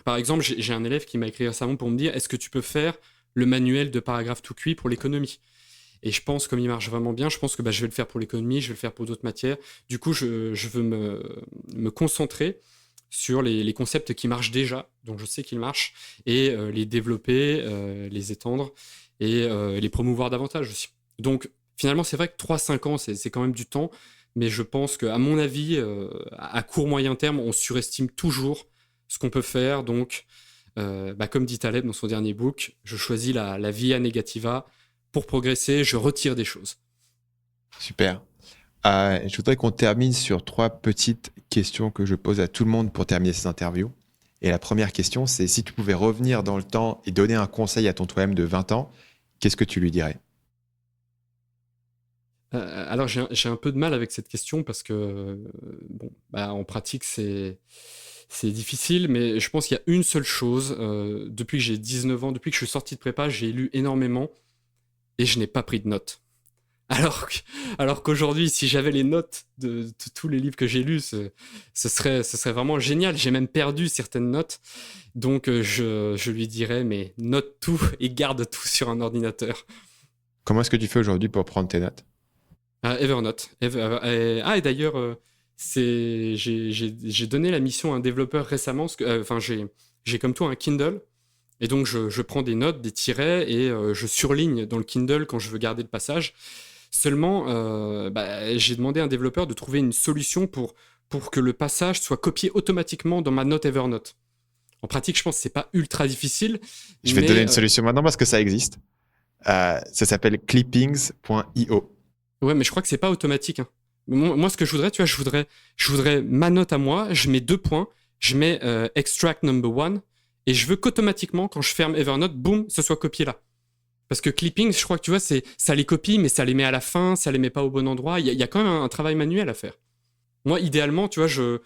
par exemple, j'ai un élève qui m'a écrit récemment pour me dire, est-ce que tu peux faire le manuel de paragraphe tout cuit pour l'économie? Et je pense, comme il marche vraiment bien, je pense que je vais le faire pour l'économie, je vais le faire pour d'autres matières. Du coup, je veux me concentrer sur les concepts qui marchent déjà, donc je sais qu'ils marchent, et les développer, les étendre, et les promouvoir davantage aussi. Donc finalement, c'est vrai que 3-5 ans, c'est quand même du temps, mais je pense qu'à mon avis, à court moyen terme, on surestime toujours ce qu'on peut faire. Donc, comme dit Taleb dans son dernier book, je choisis la via negativa pour progresser, je retire des choses. Super. Je voudrais qu'on termine sur 3 petites questions que je pose à tout le monde pour terminer ces interviews. Et la première question, c'est si tu pouvais revenir dans le temps et donner un conseil à ton toi-même de 20 ans, qu'est-ce que tu lui dirais? Alors, j'ai un peu de mal avec cette question parce que, en pratique, c'est difficile, mais je pense qu'il y a une seule chose. Depuis que j'ai 19 ans, depuis que je suis sorti de prépa, j'ai lu énormément et je n'ai pas pris de notes. Alors qu'aujourd'hui, si j'avais les notes de tous les livres que j'ai lus, ce serait vraiment génial. J'ai même perdu certaines notes. Donc, je lui dirais, mais note tout et garde tout sur un ordinateur. Comment est-ce que tu fais aujourd'hui pour prendre tes notes? Evernote. Et d'ailleurs, j'ai donné la mission à un développeur récemment. J'ai comme toi un Kindle. Et donc, je prends des notes, des tirets, et je surligne dans le Kindle quand je veux garder le passage. Seulement, j'ai demandé à un développeur de trouver une solution pour que le passage soit copié automatiquement dans ma note Evernote. En pratique, je pense que c'est pas ultra difficile. Je vais te donner une solution maintenant parce que ça existe. Ça s'appelle clippings.io. Ouais, mais je crois que c'est pas automatique. Hein. Moi, ce que je voudrais, tu vois, je voudrais ma note à moi, je mets 2 points, je mets extract number 1, et je veux qu'automatiquement, quand je ferme Evernote, boum, ce soit copié là. Parce que clippings, je crois que tu vois, ça les copie, mais ça les met à la fin, ça les met pas au bon endroit. Il y a quand même un travail manuel à faire. Moi, idéalement, tu vois, tu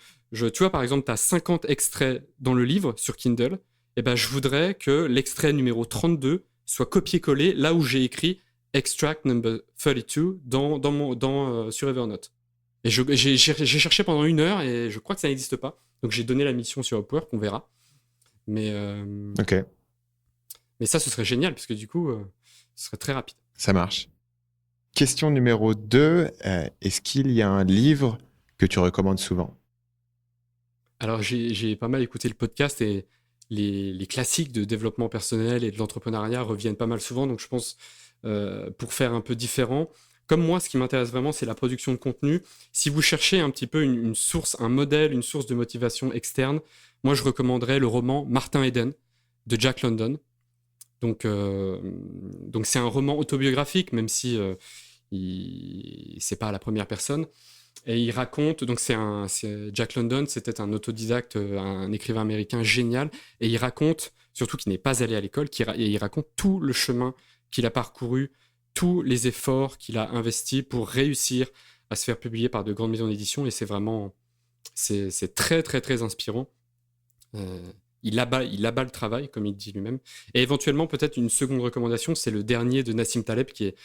vois, par exemple, tu as 50 extraits dans le livre sur Kindle. Et ben, je voudrais que l'extrait numéro 32 soit copié-collé là où j'ai écrit extract number 32 sur Evernote. Et j'ai cherché pendant 1 heure et je crois que ça n'existe pas. Donc, j'ai donné la mission sur Upwork, on verra. Mais, Ok. Mais ça, ce serait génial, parce que du coup, ce serait très rapide. Ça marche. Question numéro 2, est-ce qu'il y a un livre que tu recommandes souvent? Alors, j'ai pas mal écouté le podcast et les classiques de développement personnel et de l'entrepreneuriat reviennent pas mal souvent. Donc, je pense, pour faire un peu différent, comme moi, ce qui m'intéresse vraiment, c'est la production de contenu. Si vous cherchez un petit peu une source, un modèle, une source de motivation externe, moi, je recommanderais le roman Martin Eden de Jack London. Donc c'est un roman autobiographique, même si c'est pas à la première personne. Et il raconte, donc Jack London, c'était un autodidacte, un écrivain américain génial, et il raconte, surtout qu'il n'est pas allé à l'école, et il raconte tout le chemin qu'il a parcouru, tous les efforts qu'il a investis pour réussir à se faire publier par de grandes maisons d'édition, et c'est très très très inspirant. Il abat le travail, comme il dit lui-même. Et éventuellement, peut-être une seconde recommandation, c'est le dernier de Nassim Taleb, qui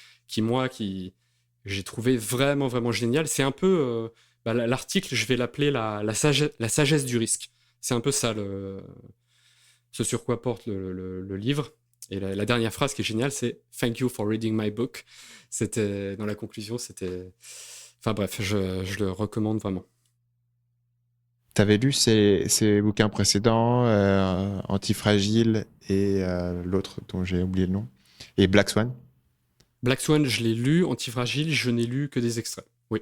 j'ai trouvé vraiment, vraiment génial. C'est un peu... l'article, je vais l'appeler la sagesse du risque. C'est un peu ça, ce sur quoi porte le livre. Et la dernière phrase qui est géniale, c'est « Thank you for reading my book ». C'était, dans la conclusion, c'était... Enfin bref, je le recommande vraiment. T'avais lu ces bouquins précédents, Antifragile et l'autre dont j'ai oublié le nom, et Black Swan? Black Swan, je l'ai lu. Antifragile, je n'ai lu que des extraits. Oui.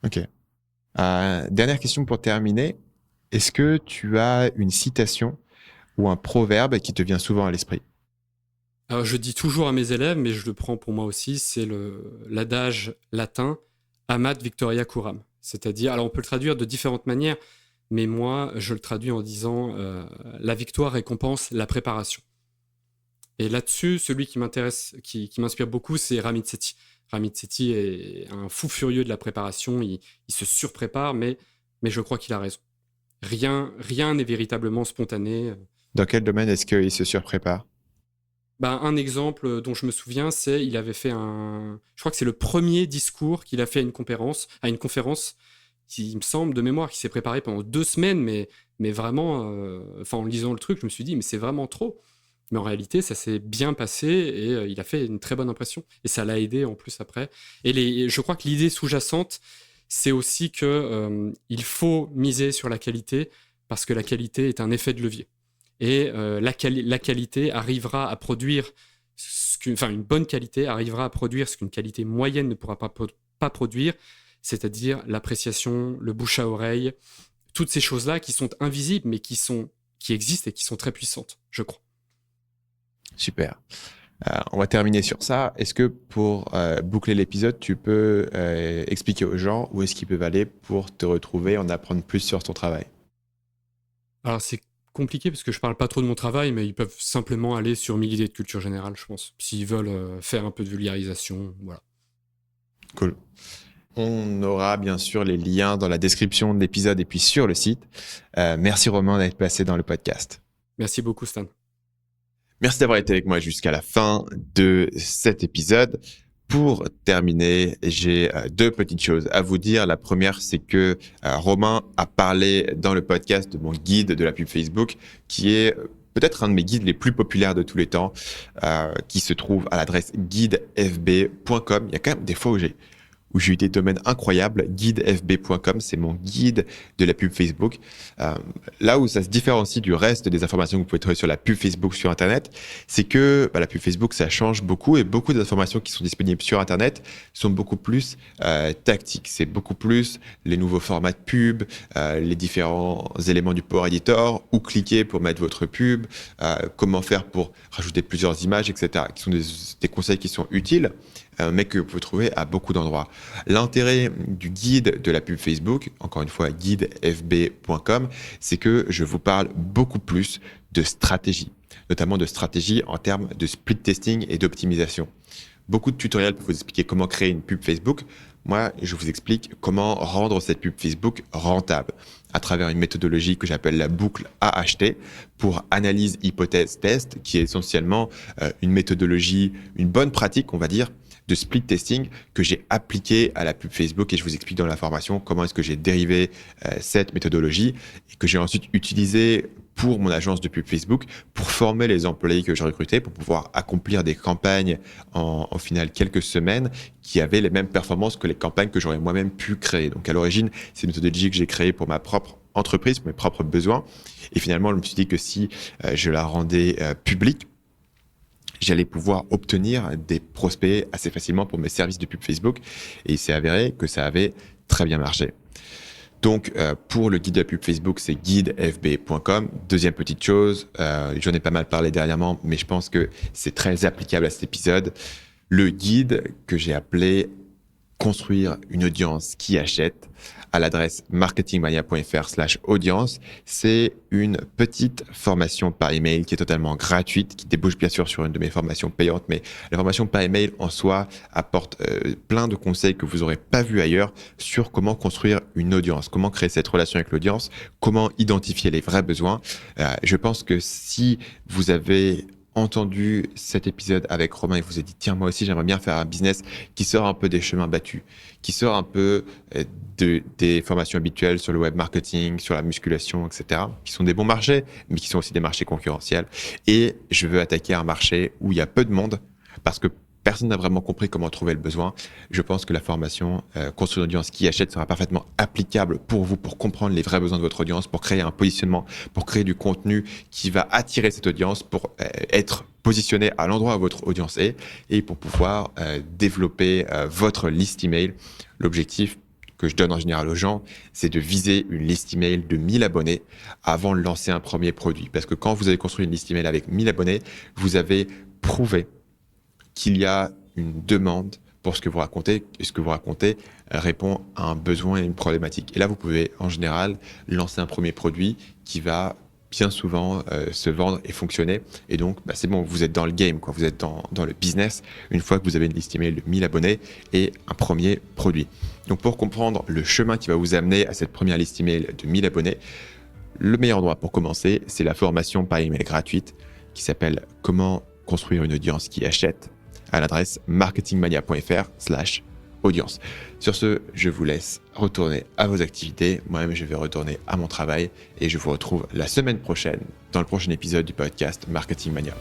Ok. Dernière question pour terminer. Est-ce que tu as une citation ou un proverbe qui te vient souvent à l'esprit? Alors, je dis toujours à mes élèves, mais je le prends pour moi aussi, c'est l'adage latin Amat Victoria Curam. C'est-à-dire, alors on peut le traduire de différentes manières, mais moi, je le traduis en disant la victoire récompense la préparation. Et là-dessus, celui qui m'intéresse, qui m'inspire beaucoup, c'est Ramit Sethi. Ramit Sethi est un fou furieux de la préparation, il se surprépare, mais je crois qu'il a raison. Rien n'est véritablement spontané. Dans quel domaine est-ce qu'il se surprépare? Un exemple dont je me souviens, c'est il avait fait je crois que c'est le premier discours qu'il a fait à une conférence, qui il me semble de mémoire, qui s'est préparé pendant 2 semaines, mais vraiment, en lisant le truc, je me suis dit mais c'est vraiment trop. Mais en réalité, ça s'est bien passé et il a fait une très bonne impression. Et ça l'a aidé en plus après. Et je crois que l'idée sous-jacente, c'est aussi que il faut miser sur la qualité parce que la qualité est un effet de levier. Et la qualité arrivera à produire une bonne qualité arrivera à produire ce qu'une qualité moyenne ne pourra pas produire, c'est-à-dire l'appréciation, le bouche à oreille, toutes ces choses-là qui sont invisibles mais qui existent et qui sont très puissantes, je crois. Super. On va terminer sur ça. Est-ce que pour boucler l'épisode, tu peux expliquer aux gens où est-ce qu'ils peuvent aller pour te retrouver, en apprendre plus sur ton travail? Alors c'est compliqué parce que je parle pas trop de mon travail, mais ils peuvent simplement aller sur 1000 idées de culture générale, je pense, s'ils veulent faire un peu de vulgarisation, voilà. Cool. On aura bien sûr les liens dans la description de l'épisode et puis sur le site. Merci Romain d'être passé dans le podcast. Merci beaucoup Stan. Merci d'avoir été avec moi jusqu'à la fin de cet épisode. Pour terminer, j'ai 2 petites choses à vous dire. La première, c'est que Romain a parlé dans le podcast de mon guide de la pub Facebook, qui est peut-être un de mes guides les plus populaires de tous les temps, qui se trouve à l'adresse guidefb.com. Il y a quand même des fois où j'ai eu des domaines incroyables. Guidefb.com, c'est mon guide de la pub Facebook. Là où ça se différencie du reste des informations que vous pouvez trouver sur la pub Facebook sur Internet, c'est que la pub Facebook, ça change beaucoup et beaucoup des informations qui sont disponibles sur Internet sont beaucoup plus tactiques. C'est beaucoup plus les nouveaux formats de pub, les différents éléments du Power Editor, où cliquer pour mettre votre pub, comment faire pour rajouter plusieurs images, etc. qui sont des conseils qui sont utiles, mais que vous pouvez trouver à beaucoup d'endroits. L'intérêt du guide de la pub Facebook, encore une fois, guidefb.com, c'est que je vous parle beaucoup plus de stratégie, notamment de stratégie en termes de split testing et d'optimisation. Beaucoup de tutoriels pour vous expliquer comment créer une pub Facebook. Moi, je vous explique comment rendre cette pub Facebook rentable à travers une méthodologie que j'appelle la boucle AHT pour analyse, hypothèse, test, qui est essentiellement une méthodologie, une bonne pratique, on va dire, de split testing que j'ai appliqué à la pub Facebook, et je vous explique dans la formation comment est-ce que j'ai dérivé cette méthodologie et que j'ai ensuite utilisé pour mon agence de pub Facebook pour former les employés que j'ai recrutés pour pouvoir accomplir des campagnes en final quelques semaines qui avaient les mêmes performances que les campagnes que j'aurais moi-même pu créer. Donc à l'origine, c'est une méthodologie que j'ai créée pour ma propre entreprise, pour mes propres besoins. Et finalement, je me suis dit que si je la rendais publique, j'allais pouvoir obtenir des prospects assez facilement pour mes services de pub Facebook. Et il s'est avéré que ça avait très bien marché. Donc, pour le guide de la pub Facebook, c'est guidefb.com. Deuxième petite chose, j'en ai pas mal parlé dernièrement, mais je pense que c'est très applicable à cet épisode. Le guide que j'ai appelé « Construire une audience qui achète » à l'adresse marketingmania.fr/audience. C'est une petite formation par email qui est totalement gratuite, qui débouche bien sûr sur une de mes formations payantes, mais la formation par email en soi apporte plein de conseils que vous n'aurez pas vus ailleurs sur comment construire une audience, comment créer cette relation avec l'audience, comment identifier les vrais besoins. Je pense que si vous avez entendu cet épisode avec Romain et vous avez dit tiens, moi aussi j'aimerais bien faire un business qui sort un peu des chemins battus, qui sort un peu des formations habituelles sur le web marketing, sur la musculation, etc., qui sont des bons marchés, mais qui sont aussi des marchés concurrentiels. Et je veux attaquer un marché où il y a peu de monde parce que personne n'a vraiment compris comment trouver le besoin. Je pense que la formation Construire une audience qui achète sera parfaitement applicable pour vous, pour comprendre les vrais besoins de votre audience, pour créer un positionnement, pour créer du contenu qui va attirer cette audience, pour être positionné à l'endroit où votre audience est et pour pouvoir développer votre liste email. L'objectif que je donne en général aux gens, c'est de viser une liste email de 1000 abonnés avant de lancer un premier produit. Parce que quand vous avez construit une liste email avec 1000 abonnés, vous avez prouvé qu'il y a une demande pour ce que vous racontez, et ce que vous racontez répond à un besoin et une problématique. Et là, vous pouvez en général lancer un premier produit qui va bien souvent se vendre et fonctionner. Et donc, c'est bon, vous êtes dans le game, quoi. Vous êtes dans le business une fois que vous avez une liste email de 1000 abonnés et un premier produit. Donc, pour comprendre le chemin qui va vous amener à cette première liste email de 1000 abonnés, le meilleur endroit pour commencer, c'est la formation par email gratuite qui s'appelle « Comment construire une audience qui achète ?» à l'adresse marketingmania.fr/audience. Sur ce, je vous laisse retourner à vos activités. Moi-même, je vais retourner à mon travail et je vous retrouve la semaine prochaine dans le prochain épisode du podcast Marketing Mania.